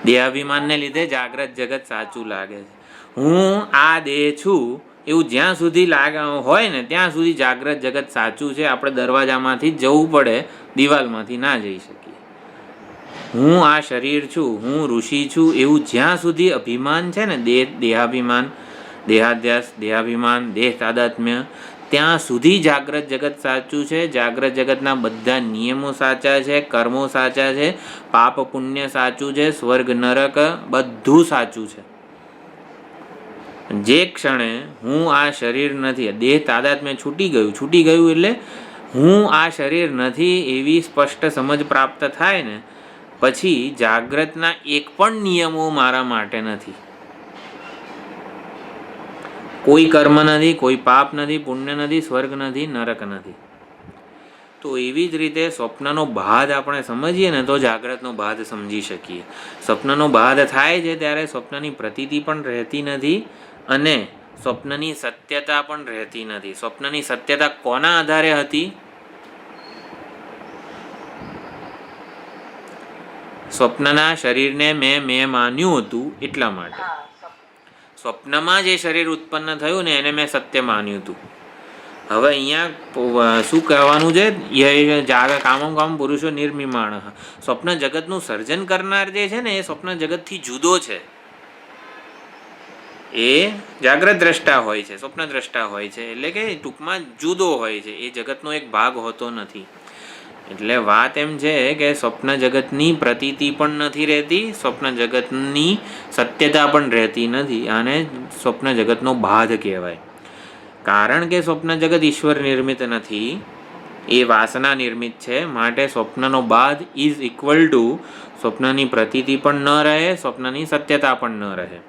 દેહાભિમાનને લીધે જાગ્રત જગત સાચું લાગે છે. હું આ દેહ છું એવું જ્યાં સુધી હોય ને ત્યાં સુધી જાગ્રત જગત સાચું છે. આપણે દરવાજામાંથી જ જવું પડે, દિવાલમાંથી ના જઈ શકીએ. હું આ શરીર છું, હું ઋષિ છું એવું જ્યાં સુધી અભિમાન છે ને, દેહાભિમાન, દેહાધ્યાસ, દેહાભિમાન, દેહ તાદાત્મ્ય, ત્યાં સુધી જાગ્રત જગત સાચું છે. જાગ્રત જગતના બધા નિયમો સાચા છે, કર્મો સાચા છે, પાપ પુણ્ય સાચું છે, સ્વર્ગ નરક બધું સાચું છે. જે ક્ષણે હું આ શરીર નથી, દેહ તાદાત્મ્ય છૂટી ગયું એટલે હું આ શરીર નથી એવી સ્પષ્ટ સમજ પ્રાપ્ત થાય ને, પછી જાગ્રતના એક પણ નિયમો મારા માટે નથી. કોઈ કર્મ નથી, કોઈ પાપ નથી, પુણ્ય નથી, સ્વર્ગ નથી, નરક નથી. તો એવી જ રીતે સ્વપ્નનો બાદ આપણે સમજીએ ને તો જાગ્રતનો બાદ સમજી શકીએ. સ્વપ્નનો બાદ થાય છે ત્યારે સ્વપ્નની પ્રતીતિ પણ રહેતી નથી અને સ્વપ્નની સત્યતા પણ રહેતી નથી. સ્વપ્નની સત્યતા કોના આધારે હતી? સ્વપ્નના શરીરને મેં માન્યું હતું એટલા માટે. સ્વપ્નમાં જે શરીર ઉત્પન્ન થયું ને એને મેં સત્ય માન્યું હતું. હવે અહીંયા શું કહેવાનું છે? કામમ કામ પુરુષો નિર્મિમાણ. સ્વપ્ન જગતનું સર્જન કરનાર જે છે ને એ સ્વપ્ન જગતથી જુદો છે. એ જાગ્રત દ્રષ્ટા હોય છે, સ્વપ્ન દ્રષ્ટા હોય છે, એટલે કે ટૂંકમાં જુદો હોય છે, એ જગતનો એક ભાગ હોતો નથી. એટલે વાત એમ છે કે સ્વપ્ન જગતની પ્રતીતિ પણ નથી રહેતી, સ્વપ્ન જગતની સત્યતા પણ રહેતી નથી. આને સ્વપ્ન જગતનો બાધ કહેવાય. કારણ કે સ્વપ્ન જગત ઈશ્વર નિર્મિત નથી, એ વાસના નિર્મિત છે. માટે સ્વપ્નનો બાધ ઇઝ ઇક્વલ ટુ સ્વપ્નની પ્રતીતિ પણ ન રહે, સ્વપ્નની સત્યતા પણ ન રહે.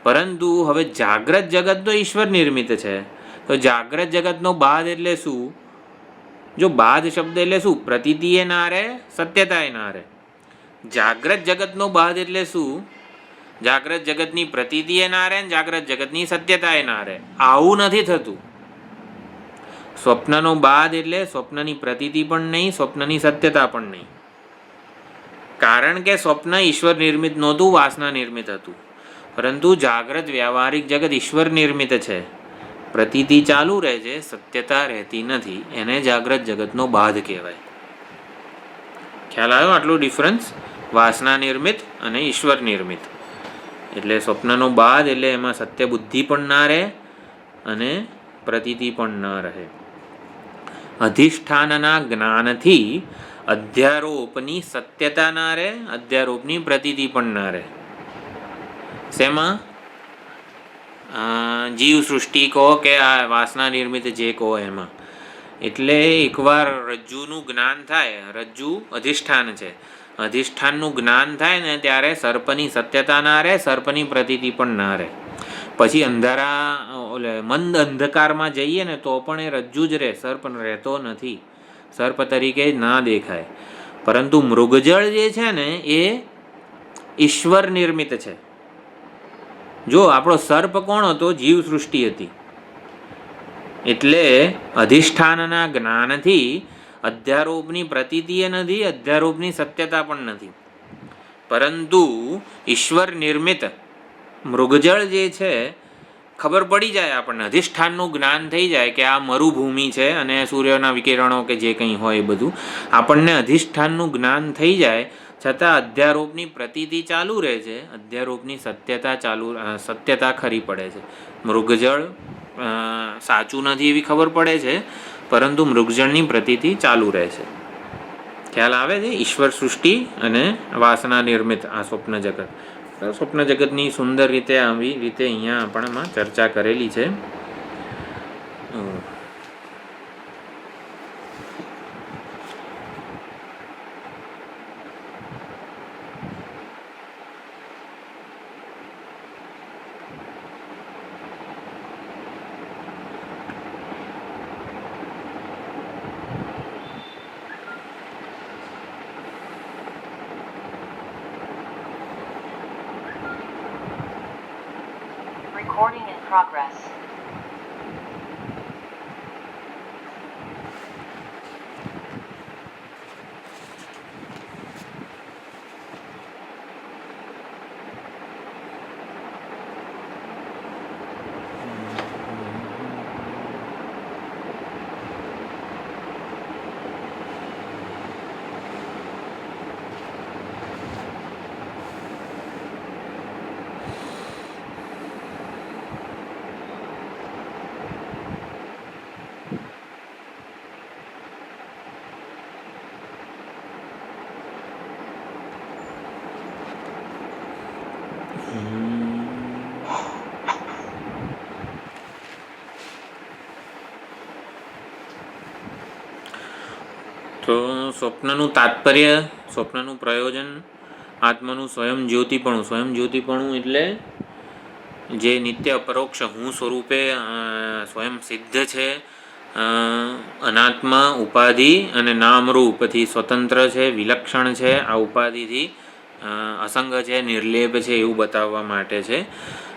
પરંતુ હવે જાગ્રત જગત તો ઈશ્વર નિર્મિત છે, તો જાગ્રત જગતનો બાધ એટલે શું? જો બાધ શબ્દ એટલે શું? પ્રતીતિ એ ના રહે, સત્યતા એ ના રહે. જાગ્રત જગતનો બાધ એટલે શું? જાગ્રત જગતની પ્રતીતિ એ ના રહે, જાગ્રત જગતની સત્યતા એ ના રહે. આવું નથી થતું. સ્વપ્નનો બાધ એટલે સ્વપ્નની પ્રતીતિ પણ નહીં, સ્વપ્નની સત્યતા પણ નહીં. કારણ કે સ્વપ્ન ઈશ્વર નિર્મિત નહોતું, વાસના નિર્મિત હતું. પરંતુ જાગ્રત વ્યવહારિક જગત ઈશ્વર નિર્મિત છે, પ્રતીતિ ચાલુ રહે છે, સત્યતા રહેતી નથી. એને જાગ્રત જગતનો બાધ કહેવાય. ખ્યાલ આવ્યો આટલું ડિફરન્સ? વાસના નિર્મિત અને ઈશ્વર નિર્મિત. એટલે સ્વપ્નનો બાદ એટલે એમાં સત્ય બુદ્ધિ પણ ના રહે અને પ્રતીતિ પણ ન રહે. અધિષ્ઠાનના જ્ઞાનથી અધ્યારોપની સત્યતા ના રહે, અધ્યારોપની પ્રતીતિ પણ ના રહે. શેમાં? જીવ સૃષ્ટિ કહો કે આ વાસના નિર્મિત જે કહો એમાં. એટલે એકવાર રજ્જુનું જ્ઞાન થાય, રજ્જુ અધિષ્ઠાન છે, અધિષ્ઠાનનું જ્ઞાન થાય ને ત્યારે સર્પની સત્યતા ના રહે, સર્પની પ્રતીતિ પણ ના રહે. પછી મંદ અંધકારમાં જઈએ ને તો પણ એ રજ્જુ જ રહે, સર્પ રહેતો નથી, સર્પ તરીકે ના દેખાય. પરંતુ મૃગજળ જે છે ને એ ઈશ્વર નિર્મિત છે. જો આપણો સર્પ કોણ હતો? જીવ સૃષ્ટિ હતી. એટલે અધિષ્ઠાનના જ્ઞાનથી અધ્યારોપની પ્રતીતિ એ નથી, અધ્યારોપની સત્યતા પણ નથી. પરંતુ ઈશ્વર નિર્મિત મૃગજળ જે છે, ખબર પડી જાય આપણને, અધિષ્ઠાનનું જ્ઞાન થઈ જાય કે આ મરુભૂમિ છે અને સૂર્યના વિકિરણો કે જે કંઈ હોય એ બધું આપણને અધિષ્ઠાનનું જ્ઞાન થઈ જાય, છતાં અધ્યારોપની પ્રતીતિ ચાલુ રહે છે, અધ્યારોપની સત્યતા ખરી પડે છે. મૃગજળ સાચું નથી એવી ખબર પડે છે, પરંતુ મૃગજળની પ્રતીતિ ચાલુ રહે છે. ખ્યાલ આવે છે? ઈશ્વર સૃષ્ટિ અને વાસના નિર્મિત આ સ્વપ્ન જગત. સ્વપ્ન જગતની સુંદર રીતે આવી રીતે અહીંયા આપણમાં ચર્ચા કરેલી છે. Recording in progress. તો સ્વપ્નનું તાત્પર્ય, સ્વપ્નનું પ્રયોજન, આત્માનું સ્વયં જ્યોતિપણું. સ્વયં જ્યોતિપણું એટલે જે નિત્ય અપરોક્ષ હું સ્વરૂપે સ્વયં સિદ્ધ છે અનાત્મા ઉપાધિ અને નામરૂપથી સ્વતંત્ર છે, વિલક્ષણ છે, આ ઉપાધિથી અસંગ છે, નિર્લેપ છે એવું બતાવવા માટે છે.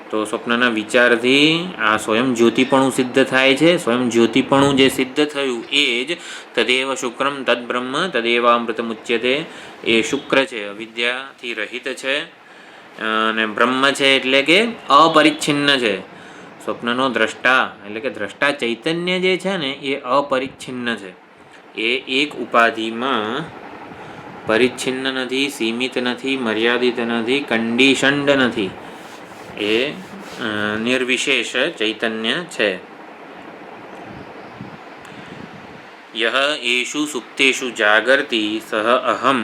તો સ્વપ્નના વિચારથી આ સ્વયં જ્યોતિપણું સિદ્ધ થાય છે. સ્વયં જ્યોતિપણું જે સિદ્ધ થયું એ જ તદેવ શુક્રમ તદ્બ્રહ્મ તદેવામૃતમુચ્યતે. એ શુક્ર છે, અવિદ્યાથી રહિત છે અને બ્રહ્મ છે એટલે કે અપરિચ્છિન્ન છે. સ્વપ્નનો દ્રષ્ટા એટલે કે દ્રષ્ટા ચૈતન્ય જે છે ને એ અપરિચ્છિન્ન છે. એ એક ઉપાધિમાં પરિચ્છિન્ન નથી, સીમિત નથી, મર્યાદિત નથી, કન્ડિશન્ડ નથી. એ નિર્વિશેષ ચૈતન્ય છે. યહ એષુ સુપ્તેષુ જાગર્તિ સહ અહમ.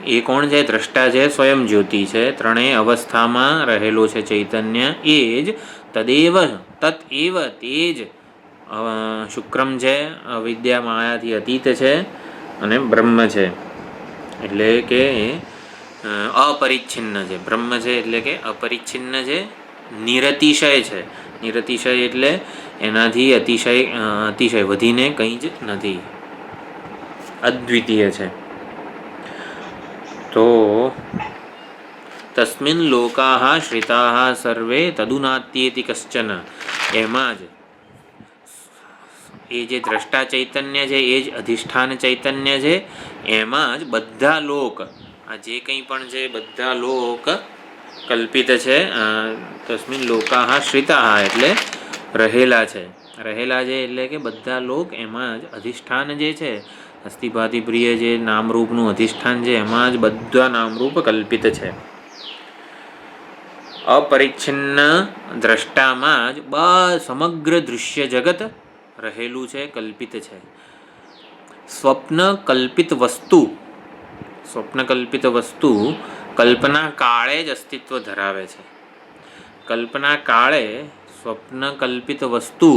એ કોણ છે? દ્રષ્ટા છે, સ્વયં જ્યોતિ છે, ત્રણેય અવસ્થામાં રહેલો છે ચૈતન્ય. એ જ તદેવ તત એવ તે જ શુક્રમ છે, અવિદ્યા માયાથી અતીત છે અને બ્રહ્મ છે એટલે કે અપરિચ્છિન્ન છે. બ્રહ્મ છે એટલે કે અપરિચ્છિન્ન છે, નિરતિશય છે. નિરતિશય એટલે એનાથી અતિશય વધીને કંઈ જ નથી, અદ્વિતીય છે. તો તસ્મિન લોકાહ શ્રિતાહ સર્વે તદુનાત્યેતિ કશ્ચન. એમાં જ એ જે દ્રષ્ટા ચૈતન્ય છે એ જ અધિષ્ઠાન ચૈતન્ય છે. એમાં જ બધા લોક, આ જે કંઈ પણ છે બધા લોક કલ્પિત છે. તસ્મિન લોકાહ શ્રિતાહ એટલે રહેલા છે. રહેલા છે એટલે કે બધા લોક એમાં જ અધિષ્ઠાન જે છે, અસ્થિભાતિ પ્રિય જે નામરૂપનું અધિષ્ઠાન છે એમાં જ બધા નામરૂપ કલ્પિત છે. અપરિચ્છિન્ન દ્રષ્ટામાં જ સમગ્ર દૃશ્ય જગત રહેલું છે, કલ્પિત છે. સ્વપ્ન કલ્પિત વસ્તુ કલ્પના કાળે જ અસ્તિત્વ ધરાવે છે. કલ્પના કાળે સ્વપ્ન કલ્પિત વસ્તુ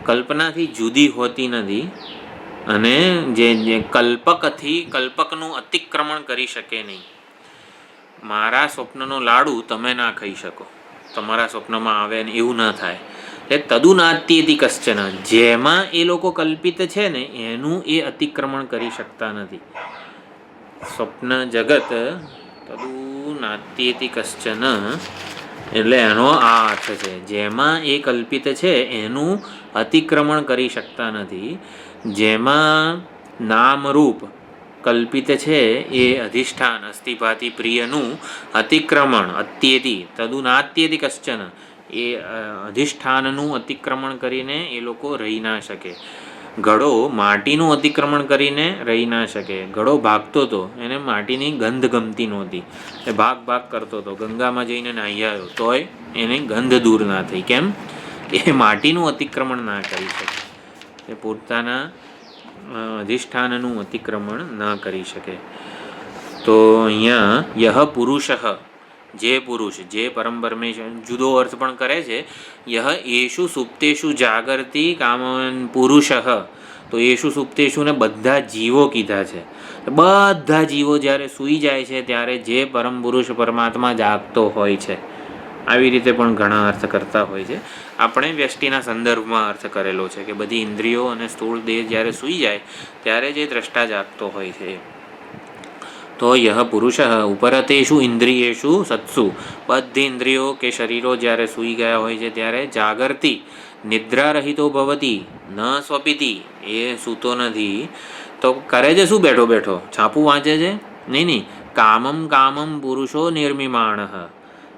કલ્પનાથી જુદી હોતી નથી અને જે કલ્પકનું અતિક્રમણ કરી શકે નહીં. મારા સ્વપ્નનો લાડુ તમે ના ખાઈ શકો, તમારા સ્વપ્નમાં આવે ને એવું ના થાય. એ તદુનાત્યેતિ કશ્ચન, જેમાં એ લોકો કલ્પિત છે ને એનું એ અતિક્રમણ કરી શકતા નથી. સ્વપ્ન જગત તદુનાત્યેતિ કશ્ચન એટલે એનો આ અર્થ છે, જેમાં એ કલ્પિત છે એનું અતિક્રમણ કરી શકતા નથી. જેમાં નામરૂપ કલ્પિત છે એ અધિષ્ઠાન અસ્થિભાતિ પ્રિયનું અતિક્રમણ તદુનાત્યેતિ કશ્ચન, એ અધિષ્ઠાનનું અતિક્રમણ કરીને એ લોકો રહી ના શકે. ઘડો માટીનું અતિક્રમણ કરીને રહી ના શકે. ઘડો ભાગતો હતો, એને માટીની ગંધ ગમતી નહોતી, એ ભાગ કરતો હતો, ગંગામાં જઈને નાહી આવ્યો તોય એની ગંધ દૂર ના થઈ. કેમ? એ માટીનું અતિક્રમણ ના કરી શકે, એ પોતાના અધિષ્ઠાનનું અતિક્રમણ ન કરી શકે. તો અહીંયા યહ પુરુષ, જે પુરુષ, જે પરમ પરમેશ્વર, જુદો અર્થ પણ કરે છે. યહ એષુ સુપ્તેષુ જાગર્તિ કામન પુરુષ. તો એષુ સુપ્તેષુ ને બધા જીવો કીધા છે. બધા જીવો જ્યારે સૂઈ જાય છે ત્યારે જે પરમ પુરુષ પરમાત્મા જાગતો હોય છે. આવી રીતે પણ ઘણા અર્થ કરતા હોય છે. આપણે વ્યષ્ટિના સંદર્ભમાં અર્થ કરેલો છે કે બધી ઇન્દ્રિયો અને સ્થૂળ દેહ જ્યારે સૂઈ જાય ત્યારે જે દ્રષ્ટા જાગતો હોય છે. તો યહ પુરુષ ઉપરતેષુ ઇન્દ્રિયેષુ સત્સુ, બધી ઇન્દ્રિયો કે શરીરો જ્યારે સૂઈ ગયા હોય છે ત્યારે જાગર્તિ નિદ્રારહિતો ભવતી ન સ્વપિતિ, એ સૂતો નથી. તો કરે છે શું બેઠો બેઠો? છાપું વાંચે છે? નહીં. કામમ પુરુષો નિર્મિમાણ,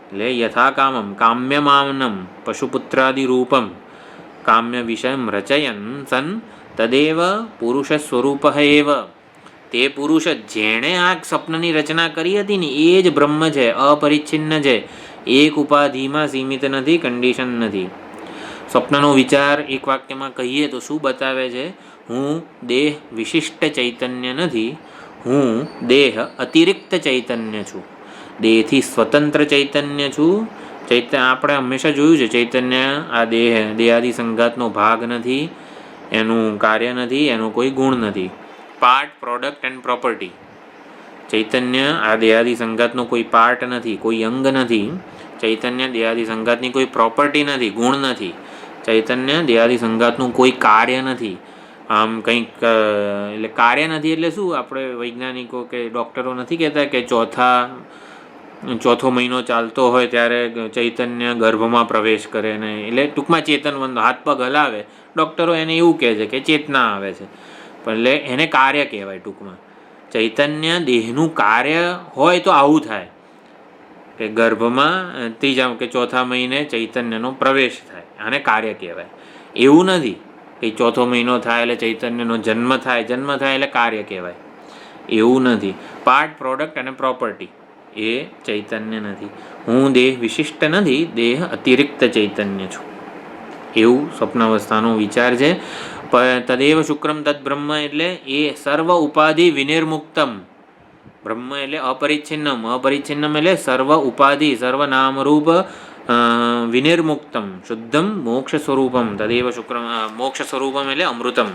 એટલે યથા કામ્યમાનમ પશુપુત્રાદિ રૂપમ કામ્ય વિષયમ રચયન સન તદેવ પુરુષ સ્વરૂપ એવ. તે પુરુષ જેણે આ સ્વપ્નની રચના કરી હતી ને એ જ બ્રહ્મ છે, અપરિચ્છિન્ન છે, એક ઉપાધિમાં સીમિત નથી, કન્ડિશન નથી. સ્વપ્નનો વિચાર એક વાક્યમાં કહીએ તો શું બતાવે છે? હું દેહ વિશિષ્ટ ચૈતન્ય નથી, હું દેહ અતિરિક્ત ચૈતન્ય છું, દેહથી સ્વતંત્ર ચૈતન્ય છું. આપણે હંમેશા જોયું છે ચૈતન્ય આ દેહાદિ સંઘાતનો ભાગ નથી, એનું કાર્ય નથી, એનો કોઈ ગુણ નથી. Part, product and property. ચૈતન્ય આ દેહાદિ સંઘાતનો કોઈ પાર્ટ નથી, કોઈ અંગ નથી. ચૈતન્ય દેહાદિ સંઘાતની કોઈ પ્રોપર્ટી નથી, ગુણ નથી. ચૈતન્ય દેહાદિ સંઘાતનું કોઈ કાર્ય નથી. આમ કંઈક એટલે કાર્ય નથી એટલે શું, આપણે વૈજ્ઞાનિકો કે ડૉક્ટરો નથી કહેતા કે ચોથો મહિનો ચાલતો હોય ત્યારે ચૈતન્ય ગર્ભમાં પ્રવેશ કરે ને, એટલે ટૂંકમાં ચેતનવંત હાથ પગ હલાવે, ડૉક્ટરો એને એવું કહે છે કે ચેતના આવે છે, પણ એટલે એને કાર્ય કહેવાય. ટૂંકમાં ચૈતન્ય દેહનું કાર્ય હોય તો આવું થાય કે ગર્ભમાં ત્રીજા કે ચોથા મહિને ચૈતન્યનો પ્રવેશ થાય, આને કાર્ય કહેવાય. એવું નથી કે ચોથો મહિનો થાય એટલે ચૈતન્યનો જન્મ થાય એટલે કાર્ય કહેવાય, એવું નથી. પાર્ટ, પ્રોડક્ટ અને પ્રોપર્ટી એ ચૈતન્ય નથી. હું દેહ વિશિષ્ટ નથી, દેહ અતિરિક્ત ચૈતન્ય છું, એવું સ્વપ્નાવસ્થાનો વિચાર છે. તદેવ શુક્રમ તદ બ્રહ્મ એટલે એ સર્વ ઉપાધિ વિનિર્મુક્તમ. બ્રહ્મ એટલે અપરિચ્છિન્નમ, અપરિચ્છિન્નમ એટલે સર્વ ઉપાધિ સર્વ નામરૂપ વિનિર્મુક્તમ શુદ્ધમ મોક્ષ સ્વરૂપમ. તદેવ શુક્રમ મોક્ષ સ્વરૂપમ એટલે અમૃતમ,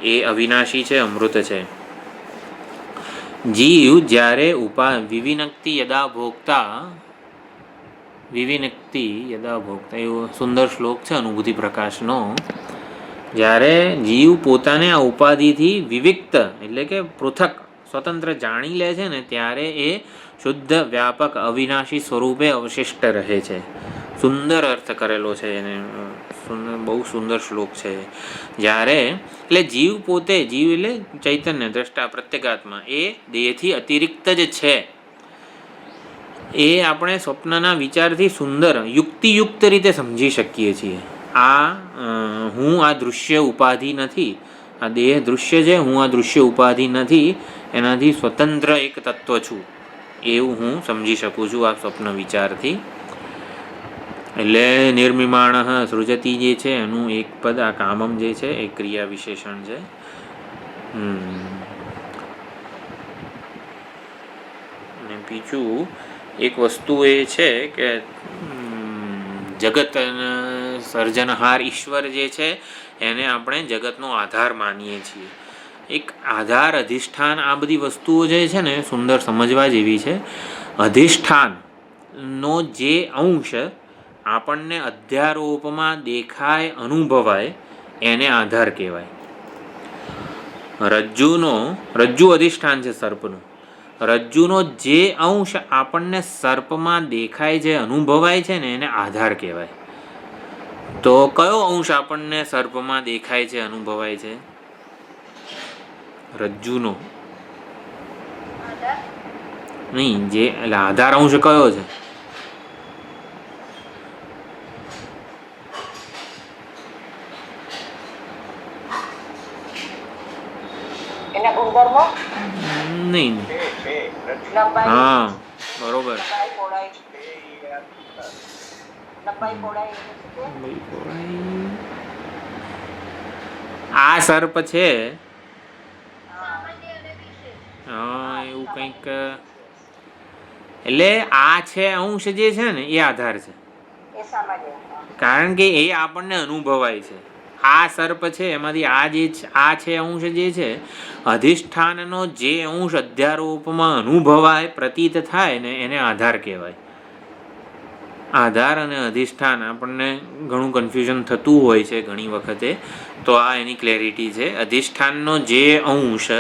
એ અવિનાશી છે, અમૃત છે. જીવ જ્યારે વિવિનક્તિ યદા ભોગતા એવો સુંદર શ્લોક છે અનુભૂતિ પ્રકાશનો. જ્યારે જીવ પોતાને આ ઉપાધિથી વિવિક્ત એટલે કે પૃથક સ્વતંત્ર જાણી લે છે ને, ત્યારે એ શુદ્ધ વ્યાપક અવિનાશી સ્વરૂપે અવશિષ્ટ રહે છે. સુંદર અર્થ કરેલો છે એને, બહુ સુંદર શ્લોક છે. જ્યારે એટલે જીવ પોતે, જીવ એટલે ચૈતન્ય દ્રષ્ટા પ્રત્યેગાત્મા, એ દેહથી અતિરિક્ત જ છે. એ આપણે સ્વપ્નના વિચારથી સુંદર યુક્તિયુક્ત રીતે સમજી શકીએ છીએ. હું આ દૃશ્ય ઉપાધિ નથી, આ દેહ દૃશ્ય છે, હું આ દૃશ્ય ઉપાધિ નથી, એનાથી સ્વતંત્ર એક તત્વ છું, એવું હું સમજી શકું છું આ સ્વપ્ન વિચારથી. એટલે નિર્મિમાણ સૃજતી જે છે એનું એક પદ આ કામમ જે છે એ ક્રિયા વિશેષણ છે. અને બીજું એક વસ્તુ એ છે કે જગત સર્જનહાર ઈશ્વર જે છે એને આપણે જગતનો આધાર માનીએ છીએ. એક આધાર, અધિષ્ઠાન, આ બધી વસ્તુઓ જે છે ને સુંદર સમજવા જેવી છે. અધિષ્ઠાનનો જે અંશ આપણને અધ્યારોપમાં દેખાય, અનુભવાય, એને આધાર કહેવાય. રજ્જુ અધિષ્ઠાન છે સર્પનું. રજ્જુનો જે અંશ આપણને સર્પમાં દેખાય છે, અનુભવાય છે ને, એને આધાર કહેવાય. તો કયો અંશ આપણને સર્પમાં દેખાય છે, અનુભવાય છે? રજ્જુનો નહીં, જે એટલે આધાર અંશ કયો છે? એના ગુણધર્મો નહીં. લંબાઈ, હા, બરોબર. લંબાઈ, પહોળાઈ, આ સર્પ છે, હા, એવું કંઈક. એટલે આ છે અંશ જે છે ને એ આધાર છે, એ સામાન્ય. કારણ કે એ આપણને અનુભવાય છે. આ સર્પ છે એમાંથી આ છે અંશ જે છે, અધિષ્ઠાનનો જે અંશ અધ્યારોપમાં અનુભવાય, પ્રતીત થાય ને, એને આધાર કહેવાય. આધાર અને અધિષ્ઠાન આપણને ઘણું કન્ફ્યુઝન થતું હોય છે ઘણી વખતે, તો આ એની ક્લેરિટી છે. અધિષ્ઠાનનો જે અંશ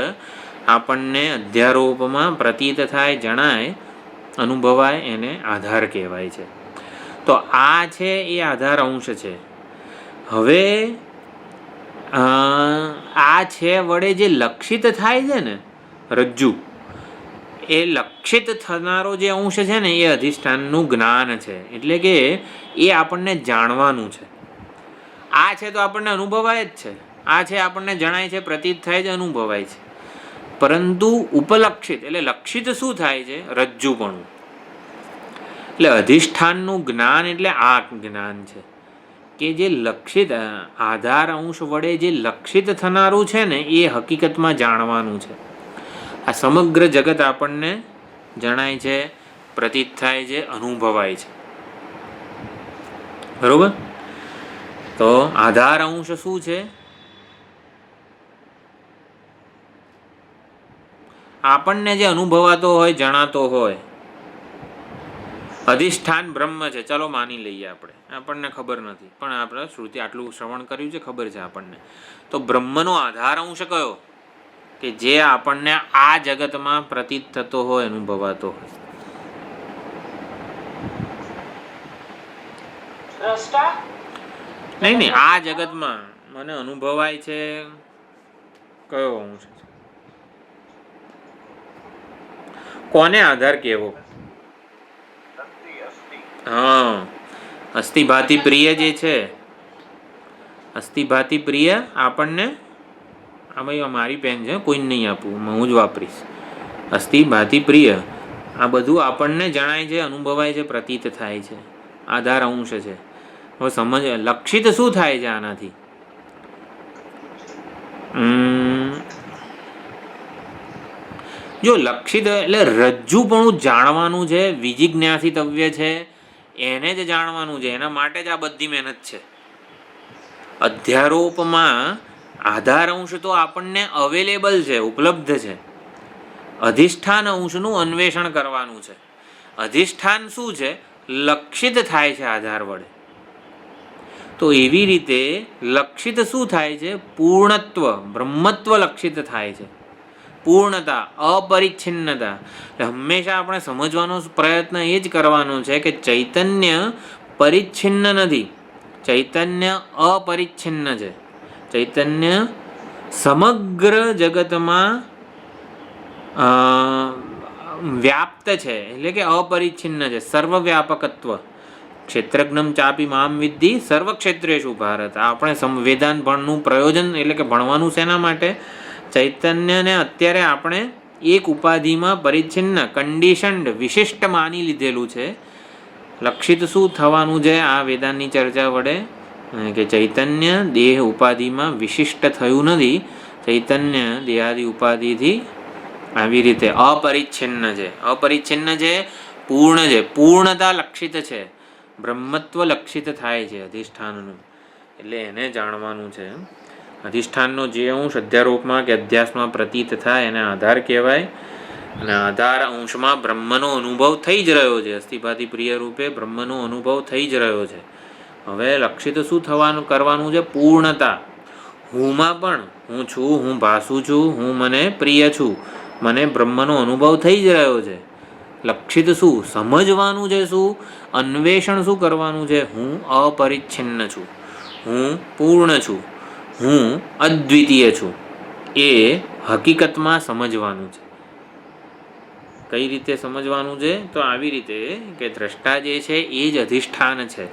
આપણને અધ્યારોપમાં પ્રતીત થાય, જણાય, અનુભવાય, એને આધાર કહેવાય છે. તો આ છે એ આધાર અંશ છે. હવે આ છે વડે જે લક્ષિત થાય છે ને રજ્જુ, એ લક્ષિત થનારો જે અંશ છે ને એ અધિષ્ઠાનનું જ્ઞાન છે. એટલે કે એ આપણને જાણવાનું છે. આ છે તો આપણને અનુભવાય જ છે, આ છે આપણને જણાય છે, પ્રતીત થાય છે, અનુભવાય છે. પરંતુ ઉપલક્ષિત એટલે લક્ષિત શું થાય છે? રજ્જુપણું. એટલે અધિષ્ઠાનનું જ્ઞાન એટલે આ જ્ઞાન છે કે જે લક્ષિત આધાર અંશ વડે જે લક્ષિત થનારું છે ને એ હકીકતમાં જાણવાનું છે. આ સમગ્ર જગત આપણને જણાય છે, પ્રતીત થાય છે, અનુભવાય છે. બરોબર? તો આધાર અંશ શું છે? આપણને જે અનુભવાતો હોય, જણાતો હોય. અધિષ્ઠાન બ્રહ્મ છે, ચલો માની લઈએ આપણે, આપણને ખબર નથી પણ આપણે શ્રુતિ આટલું શ્રવણ કર્યું છે, ખબર છે આપણને. તો બ્રહ્મનો આધાર અંશ કયો કે જે આપણને આ જગતમાં પ્રતીત થતો હોય, અનુભવાતો હોય? દ્રષ્ટા નહીં, આ જગતમાં મને અનુભવાય છે કયો અંશ છે? કોને આધાર કેવો? હા, અસ્થિભાતિ પ્રિય જે છે, અસ્થિભાતિ પ્રિય આપણને, આ ભાઈ મારી પેન છે, કોઈને નહીં આપું, હું જ વાપરીશ. અસ્થિભાતિ પ્રિય આ બધું આપણને જણાય છે, અનુભવાય છે, પ્રતીત થાય છે, આધાર અંશ છે. હવે સમજ, લક્ષિત શું થાય છે આનાથી? જો લક્ષિત એટલે રજ્જુપણું જાણવાનું છે, વિજિજ્ઞાસિતવ્ય છે, એને જ જાણવાનું છે, એના માટે જ આ બધી મહેનત છે. અધ્યારોપમાં આધાર અંશ તો આપણને અવેલેબલ છે, ઉપલબ્ધ છે. અધિષ્ઠાન અંશનું અન્વેષણ કરવાનું છે. અધિષ્ઠાન શું છે? લક્ષિત થાય છે આધાર વડે. તો એવી રીતે લક્ષિત શું થાય છે? પૂર્ણત્વ, બ્રહ્મત્વ લક્ષિત થાય છે. પૂર્ણતા, અપરિચ્છિન્નતા. હંમેશા આપણે સમજવાનો પ્રયત્ન એ જ કરવાનો છે કે ચૈતન્ય પરિચ્છિન્ન નથી, ચૈતન્ય અપરિચ્છિન્ન છે. ચૈતન્ય સમગ્ર જગતમાં વ્યાપ્ત છે, એટલે કે અપરિચ્છિન્ન છે, સર્વવ્યાપકત્વ. ક્ષેત્રજ્ઞમ ચાપી મામ વિદ્ધિ સર્વક્ષેત્રેષુ ભારત. આપણે વેદાંત ભણનું પ્રયોજન એટલે કે ભણવાનું શેના માટે? ચૈતન્યને અત્યારે આપણે એક ઉપાધિમાં પરિચ્છિન્ન, કન્ડિશન્ડ, વિશિષ્ટ માની લીધેલું છે. લક્ષિત શું થવાનું છે આ વેદાંતની ચર્ચા વડે? કે ચૈતન્ય દેહ ઉપાધિમાં વિશિષ્ટ થયું નથી, ચૈતન્ય દેહાદિ ઉપાધિથી આવી રીતે અપરિચ્છિન્ન છે. અપરિચ્છિન્ન છે, પૂર્ણ છે, પૂર્ણતા લક્ષિત છે, બ્રહ્મત્વ લક્ષિત થાય છે અધિષ્ઠાનનું. એટલે એને જાણવાનું છે. અધિષ્ઠાનનો જે અંશ અધ્યારોપમાં કે અધ્યાસમાં પ્રતીત થાય એને આધાર કહેવાય. અને આધાર અંશમાં બ્રહ્મનો અનુભવ થઈ જ રહ્યો છે, અસ્થિભાતિ પ્રિય રૂપે બ્રહ્મનો અનુભવ થઈ જ રહ્યો છે. હવે લક્ષિત શું થવાનું કરવાનું છે? પૂર્ણતા. હુંમાં પણ હું છું, હું ભાસું છું, હું મને પ્રિય છું, મને બ્રહ્મનો અનુભવ થઈ જ રહ્યો છે. લક્ષિત શું? સમજવાનું છે. શું અન્વેષણ શું કરવાનું છે? હું અપરિચ્છિન્ન છું, હું પૂર્ણ છું, હું અદ્વિતીય છું, એ હકીકતમાં સમજવાનું છે. કઈ રીતે સમજવાનું છે? તો આવી રીતે કે દ્રષ્ટા જે છે એ જ અધિષ્ઠાન છે.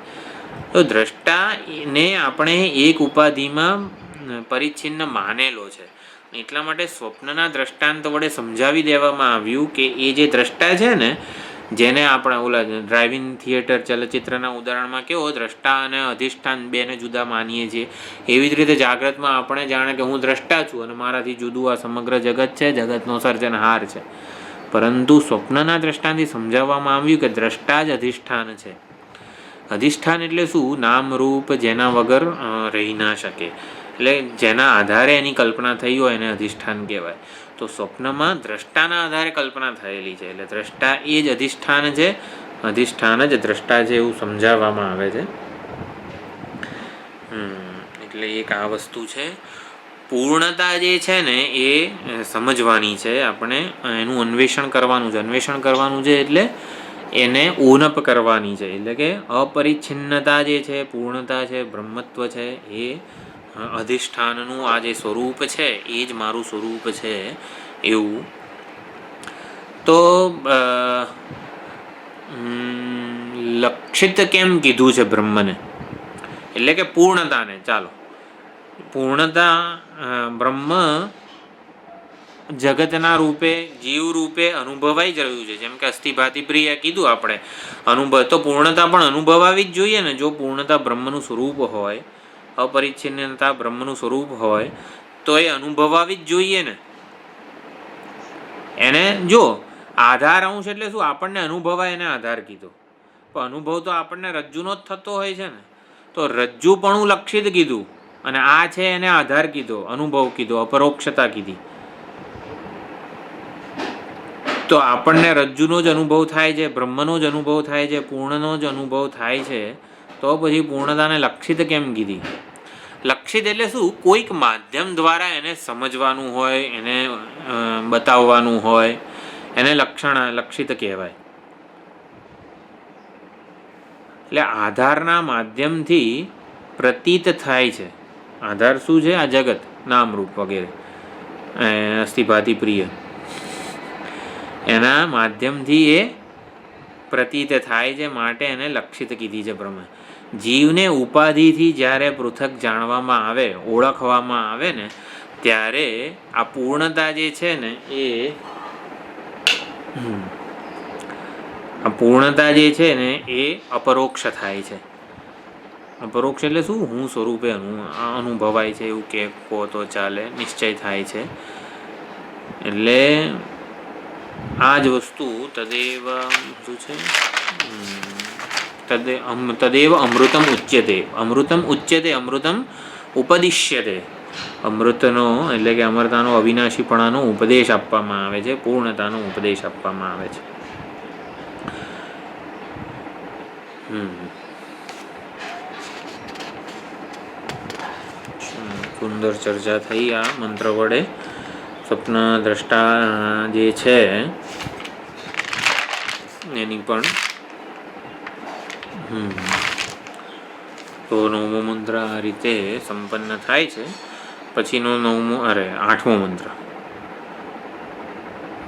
તો દ્રષ્ટાને આપણે એક ઉપાધિમાં પરિચ્છિન્ન માનેલો છે. એટલા માટે સ્વપ્નના દ્રષ્ટાંત વડે સમજાવી દેવામાં આવ્યું કે એ જે દ્રષ્ટા છે ને, જેને આપણે ઓલા ડ્રાઇવિંગ થિયેટર ચલચિત્રના ઉદાહરણમાં કેવો દ્રષ્ટા અને અધિષ્ઠાન બેને જુદા માનીએ છીએ, એવી જ રીતે જાગ્રતમાં આપણે જાણે કે હું દ્રષ્ટા છું અને મારાથી જુદું આ સમગ્ર જગત છે, જગતનો સર્જનહાર છે. પરંતુ સ્વપ્નના દ્રષ્ટાંતથી સમજાવવામાં આવ્યું કે દ્રષ્ટા જ અધિષ્ઠાન છે. અધિષ્ઠાન એટલે શું? નામ રૂપ જેના વગર રહી ના શકે, એટલે જેના આધારે એની કલ્પના થઈ હોય એને અધિષ્ઠાન કહેવાય. તો સ્વપ્નમાં દ્રષ્ટાના આધારે કલ્પના થયેલી છે, એટલે દ્રષ્ટા એ જ અધિષ્ઠાન છે, અધિષ્ઠાન જ દ્રષ્ટા છે એવું સમજાવવામાં આવે છે. એટલે એક આ વસ્તુ છે. પૂર્ણતા જે છે ને એ સમજવાની છે, આપણે એનું અન્વેષણ કરવાનું છે. અન્વેષણ કરવાનું છે એટલે એને ઊનપ કરવાની છે, એટલે કે અપરિચ્છિન્નતા જે છે, પૂર્ણતા છે, બ્રહ્મત્વ છે, એ અધિષ્ઠાનનું આ જે સ્વરૂપ છે એ જ મારું સ્વરૂપ છે એવું. તો લક્ષિત કેમ કીધું છે બ્રહ્મને? એટલે કે પૂર્ણતાને. ચાલો, પૂર્ણતા બ્રહ્મ જગતના રૂપે, જીવ રૂપે અનુભવાઈ જ રહ્યું છે. જેમ કે અસ્થિભાતિ પ્રિય કીધું આપણે, અનુભવ તો પૂર્ણતા પણ અનુભવાવી જ જોઈએ ને. જો પૂર્ણતા બ્રહ્મનું સ્વરૂપ હોય, અપરિચ્છિન્નતા બ્રહ્મનું સ્વરૂપ હોય તો એ અનુભવાવી જ જોઈએ ને. એને જો આધાર અંશ એટલે શું? આપણને અનુભવાય એને આધાર કીધો. પણ અનુભવ તો આપણને રજ્જુનો જ થતો હોય છે ને. તો રજ્જુપણું લક્ષિત કીધું અને આ છે એને આધાર કીધો, અનુભવ કીધો, અપરોક્ષતા કીધી. તો આપણને રજ્જુનો જ અનુભવ થાય છે, બ્રહ્મનો જ અનુભવ થાય છે, પૂર્ણનો જ અનુભવ થાય છે, તો પછી પૂર્ણતાને લક્ષિત કેમ કીધી? લક્ષિત એટલે શું? કોઈક માધ્યમ દ્વારા એને સમજવાનું હોય, એને બતાવવાનું હોય, એને લક્ષિત કહેવાય. એટલે આધારના માધ્યમથી પ્રતીત થાય છે. આધાર શું છે? આ જગત, નામરૂપ વગેરે, અસ્થિભાતિ પ્રિય, એના માધ્યમથી એ પ્રતીત થાય છે, માટે એને લક્ષિત કીધી છે બ્રહ્મ. જીવને ઉપાધિથી જ્યારે પૃથક જાણવામાં આવે, ઓળખવામાં આવે ને, ત્યારે આ પૂર્ણતા જે છે ને એ પૂર્ણતા જે છે ને એ અપરોક્ષ થાય છે. અપરોક્ષ એટલે શું? હું સ્વરૂપે અનુભવાય છે, એવું કે કહો તો ચાલે, નિશ્ચય થાય છે. એટલે આ જ વસ્તુ તદેવ શું છે? તદેવ અમૃતમ ઉચ્યતે. અમૃતમ ઉચ્યતે, અમૃતમ ઉપદિશ્યતે. અમૃતનો એટલે કે અમરતાનો, અવિનાશીપણાનો ઉપદેશ આપવામાં આવે છે, પૂર્ણતાનો ઉપદેશ આપવામાં આવે છે. સુંદર ચર્ચા થઈ આ મંત્ર વડે. સ્વપ્ન દ્રષ્ટા જે છે એની પણ. તો 9મો મંત્ર આ રીતે સંપન્ન થાય છે. પછીનો 8મો મંત્ર.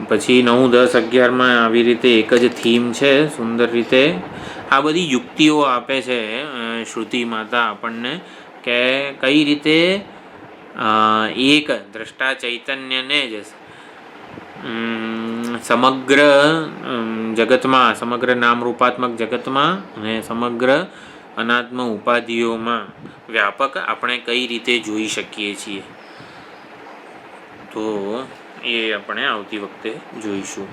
પછી 9, 10, 11માં આવી રીતે એક જ થીમ છે. સુંદર રીતે આ બધી યુક્તિઓ આપે છે શ્રુતિ માતા આપણને, કે કઈ રીતે એક દ્રષ્ટા ચૈતન્યને જ સમગ્ર જગતમાં, સમગ્ર નામરૂપાત્મક જગતમાં અને સમગ્ર અનાત્મ ઉપાધિઓમાં વ્યાપક આપણે કઈ રીતે જોઈ શકીએ છીએ. તો એ આપણે આવતી વખતે જોઈશું.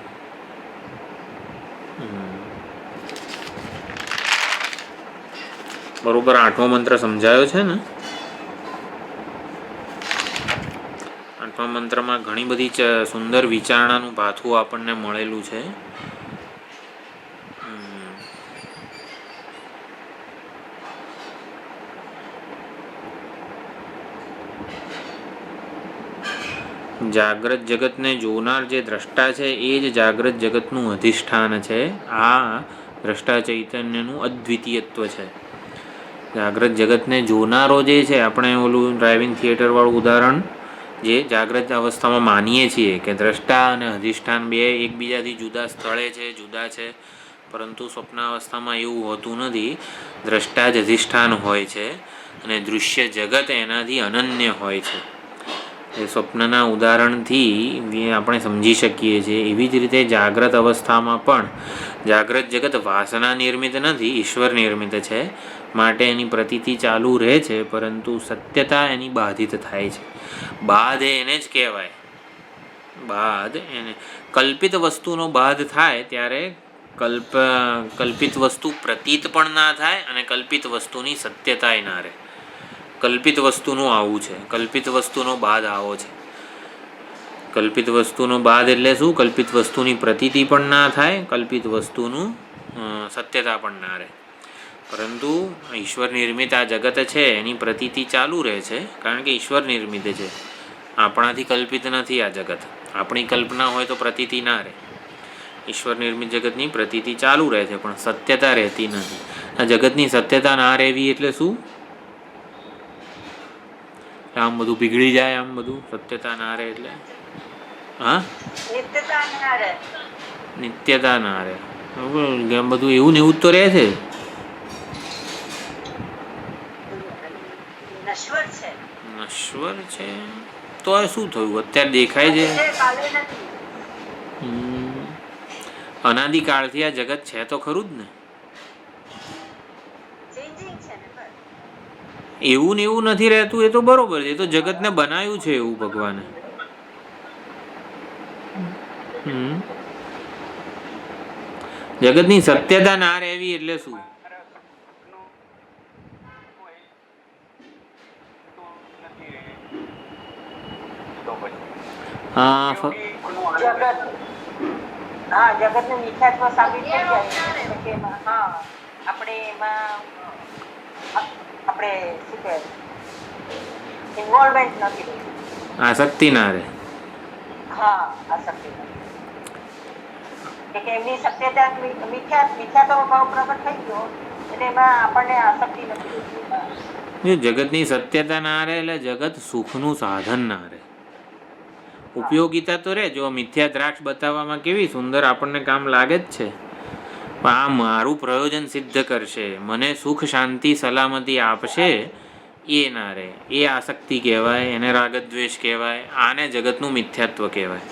બરોબર 8મો મંત્ર સમજાયો છે ને? 8મા મંત્રમાં ઘણી બધી સુંદર વિચારણાનું ભાથું આપણને મળેલું છે. જાગ્રત જગતને જોનાર જે દ્રષ્ટા છે એ જ જાગ્રત જગતનું અધિષ્ઠાન છે. આ દ્રષ્ટા ચૈતન્યનું અદ્વિતીયત્વ છે. જાગ્રત જગતને જોનારો જે છે, આપણે ઓલું ડ્રાઇવિંગ થિયેટરવાળું ઉદાહરણ જે જાગ્રત અવસ્થામાં માનીએ છીએ કે દ્રષ્ટા અને અધિષ્ઠાન બે એકબીજાથી જુદા સ્થળે છે, જુદા છે, પરંતુ સ્વપ્ન અવસ્થામાં એવું હોતું નથી. દ્રષ્ટા જ અધિષ્ઠાન હોય છે અને દૃશ્ય જગત એનાથી અનન્ય હોય છે. એ સ્વપ્નના ઉદાહરણથી આપણે સમજી શકીએ છીએ. એવી જ રીતે જાગ્રત અવસ્થામાં પણ જાગ્રત જગત વાસના નિર્મિત નથી, ઈશ્વર નિર્મિત છે, માટે એની પ્રતીતિ ચાલુ રહે છે, પરંતુ સત્યતા એની બાધિત થાય છે. બાધ એને જ કહેવાય. બાધ એને કલ્પિત વસ્તુનો બાધ થાય ત્યારે કલ્પિત વસ્તુ પ્રતીત પણ ના થાય અને કલ્પિત વસ્તુની સત્યતાય ના રહે. કલ્પિત વસ્તુનું આવું છે, કલ્પિત વસ્તુનો બાદ આવો છે. કલ્પિત વસ્તુનો બાદ એટલે શું? કલ્પિત વસ્તુની પ્રતીતિ પણ ના થાય, કલ્પિત વસ્તુનું સત્યતા પણ ના રહે. પરંતુ ઈશ્વર નિર્મિત આ જગત છે એની પ્રતીતિ ચાલુ રહે છે, કારણ કે ઈશ્વર નિર્મિત છે, આપણાથી કલ્પિત નથી આ જગત. આપણી કલ્પના હોય તો પ્રતીતિ ના રહે. ઈશ્વર નિર્મિત જગતની પ્રતીતિ ચાલુ રહે છે, પણ સત્યતા રહેતી નથી. આ જગતની સત્યતા ના રહેવી એટલે શું? આમ બધું પીગળી જાય, આમ બધું સત્યતા ના રહે એટલે નિત્યતા ના રહે. બધું એવું ને એવું જ તો રહે છે. નશ્વર છે તો આ શું થયું? અત્યારે દેખાય છે. અનાદિકાળથી આ જગત છે તો ખરું જ ને. એવું ને એવું નથી રહેતું, એ તો બરોબર છે. એ તો જગતને બનાવ્યું છે એવું ભગવાને. જગતની સત્યતા ના રહેવી એટલે શું? હા, જગતનું મિથ્યાત્વ સાબિત થઈ જાય એટલે કે હા આપણે એમાં આપણે શું કહેવાય ઇન્વોલ્વમેન્ટ નથી રહેતું. આસક્તિ ના રહે. હા, આસક્તિ નથી. કે એમની સત્યતા મિથ્યાત્વ ભાવ પ્રગટ થઈ ગયો એટલે એમાં આપણને આસક્તિ નથી રહેતી. જો જગતની સત્યતા ના રહે એટલે જગત સુખનું સાધન ના રહે. ઉપયોગિતા તો રહે. જો મિથ્યા દ્રાક્ષ બતાવવામાં કેવી સુંદર આપણને કામ લાગે જ છે, પણ આ મારું પ્રયોજન સિદ્ધ કરશે, મને સુખ શાંતિ સલામતી આપશે, એ ના રહે. એ આસક્તિ કહેવાય, એને રાગદ્વેષ કહેવાય. આને જગતનું મિથ્યાત્વ કહેવાય.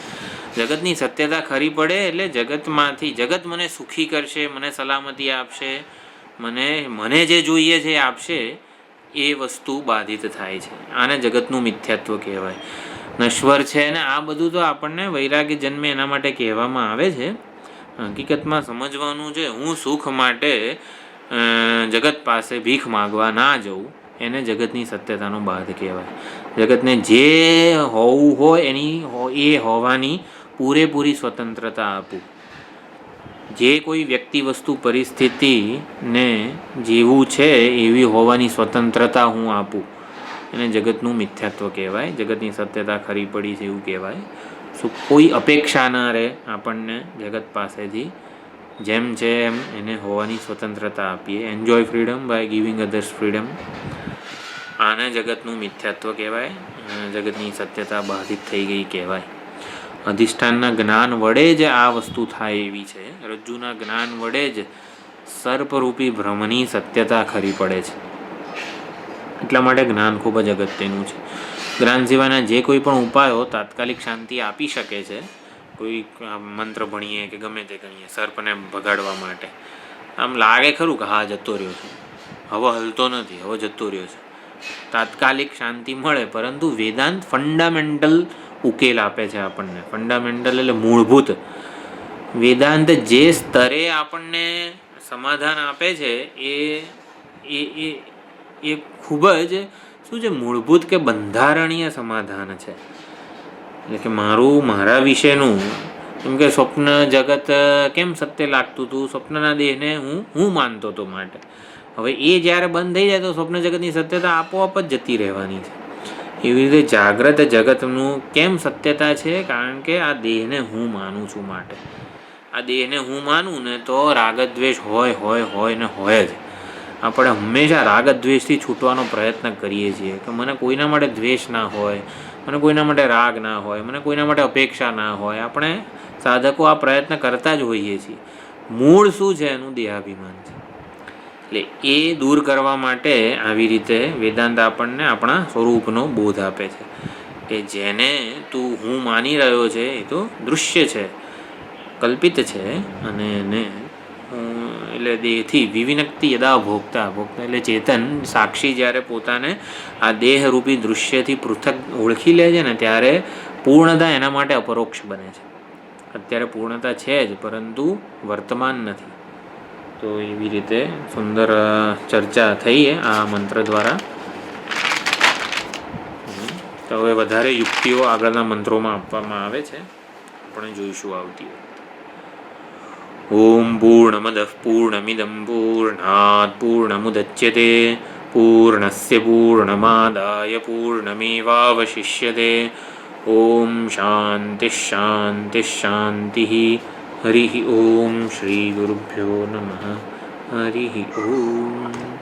જગતની સત્યતા ખરી પડે એટલે જગતમાંથી જગત મને સુખી કરશે, મને સલામતી આપશે, મને જે જોઈએ છે એ આપશે, એ વસ્તુ બાધિત થાય છે. આને જગતનું મિથ્યાત્વ કહેવાય. નશ્વર છે ને આ બધું તો આપણને વૈરાગ્ય જન્મે એના માટે કહેવામાં આવે છે. હકીકતમાં સમજવાનું છે, હું સુખ માટે જગત પાસે ભીખ માગવા ના જઉં, એને જગતની સત્યતાનો બાધ કહેવાય. જગતને જે હોવું હોય એ હોવાની પૂરેપૂરી સ્વતંત્રતા આપું. જે કોઈ વ્યક્તિ વસ્તુ પરિસ્થિતિને જેવું છે એવી હોવાની સ્વતંત્રતા હું આપું, એને જગતનું મિથ્યાત્વ કહેવાય. જગતની સત્યતા ખરી પડી છે એવું કહેવાય. કોઈ અપેક્ષા ના રહે આપણને જગત પાસેથી, જેમ છે એમ એને હોવાની સ્વતંત્રતા આપીએ. Enjoy freedom by giving others freedom. આને જગતનું મિથ્યાત્વ કહેવાય. જગતની સત્યતા બાધિત થઈ ગઈ કહેવાય. અધિષ્ઠાનના જ્ઞાન વડે જ આ વસ્તુ થાય એવી છે. રજ્જુના જ્ઞાન વડે જ સર્પરૂપી ભ્રમની સત્યતા ખરી પડે છે. એટલા માટે જ્ઞાન ખૂબ જ અગત્યનું છે. જ્ઞાન સિવાયના જે કોઈ પણ ઉપાયો તાત્કાલિક શાંતિ આપી શકે છે. કોઈ મંત્ર ભણીએ કે ગમે તે કરીએ સર્પને ભગાડવા માટે, આમ લાગે ખરું કે હા જતો રહ્યો છે, હવે હલતો નથી, હવે જતો રહ્યો છે, તાત્કાલિક શાંતિ મળે. પરંતુ વેદાંત ફંડામેન્ટલ ઉકેલ આપે છે આપણને. ફંડામેન્ટલ એટલે મૂળભૂત. વેદાંત જે સ્તરે આપણને સમાધાન આપે છે એ ખૂબ જ શું છે, મૂળભૂત કે બંધારણીય સમાધાન છે. એટલે કે મારા વિશેનું, કેમ કે સ્વપ્ન જગત કેમ સત્ય લાગતું હતું, સ્વપ્નના દેહને હું માનતો હતો માટે. હવે એ જ્યારે બંધ થઈ જાય તો સ્વપ્ન જગતની સત્યતા આપોઆપ જ જતી રહેવાની છે. એવી રીતે જાગ્રત જગતનું કેમ સત્યતા છે, કારણ કે આ દેહને હું માનું છું માટે. આ દેહને હું માનું ને તો રાગદ્વેષ હોય ને હોય જ. આપણે હંમેશા રાગદ્વેષથી છૂટવાનો પ્રયત્ન કરીએ છીએ કે મને કોઈના માટે દ્વેષ ના હોય, મને કોઈના માટે રાગ ના હોય, મને કોઈના માટે અપેક્ષા ના હોય. આપણે સાધકો આ પ્રયત્ન કરતા જ હોઈએ છીએ. મૂળ શું છે એનું દેહાભિમાન છે. એટલે એ દૂર કરવા માટે આવી રીતે વેદાંત આપણને આપણા સ્વરૂપનો બોધ આપે છે કે જેને તું હું માની રહ્યો છે એ તો દૃશ્ય છે, કલ્પિત છે. અને એને એટલે દેહથી વિવિનક્તિ યદા ભોગતા એટલે ચેતન સાક્ષી જ્યારે પોતાને આ દેહરૂપી દૃશ્યથી પૃથક ઓળખી લે છે ને ત્યારે પૂર્ણતા એના માટે અપરોક્ષ બને છે. અત્યારે પૂર્ણતા છે જ પરંતુ વર્તમાન નથી. તો એવી રીતે સુંદર ચર્ચા થઈ આ મંત્ર દ્વારા. તો હવે વધારે યુક્તિઓ આગળના મંત્રોમાં આપવામાં આવે છે, આપણે જોઈશું આવતી. ઓમ પૂર્ણમદઃ પૂર્ણમિદં પૂર્ણાત પૂર્ણમુદચ્યતે પૂર્ણસ્ય પૂર્ણમાદાય પૂર્ણમેવાવશિષ્યતે. ઓમ શાંતિ શાંતિ શાંતિ. હરિ ઓમ શ્રી ગુરુભ્યો નમઃ. હરિ ઓમ.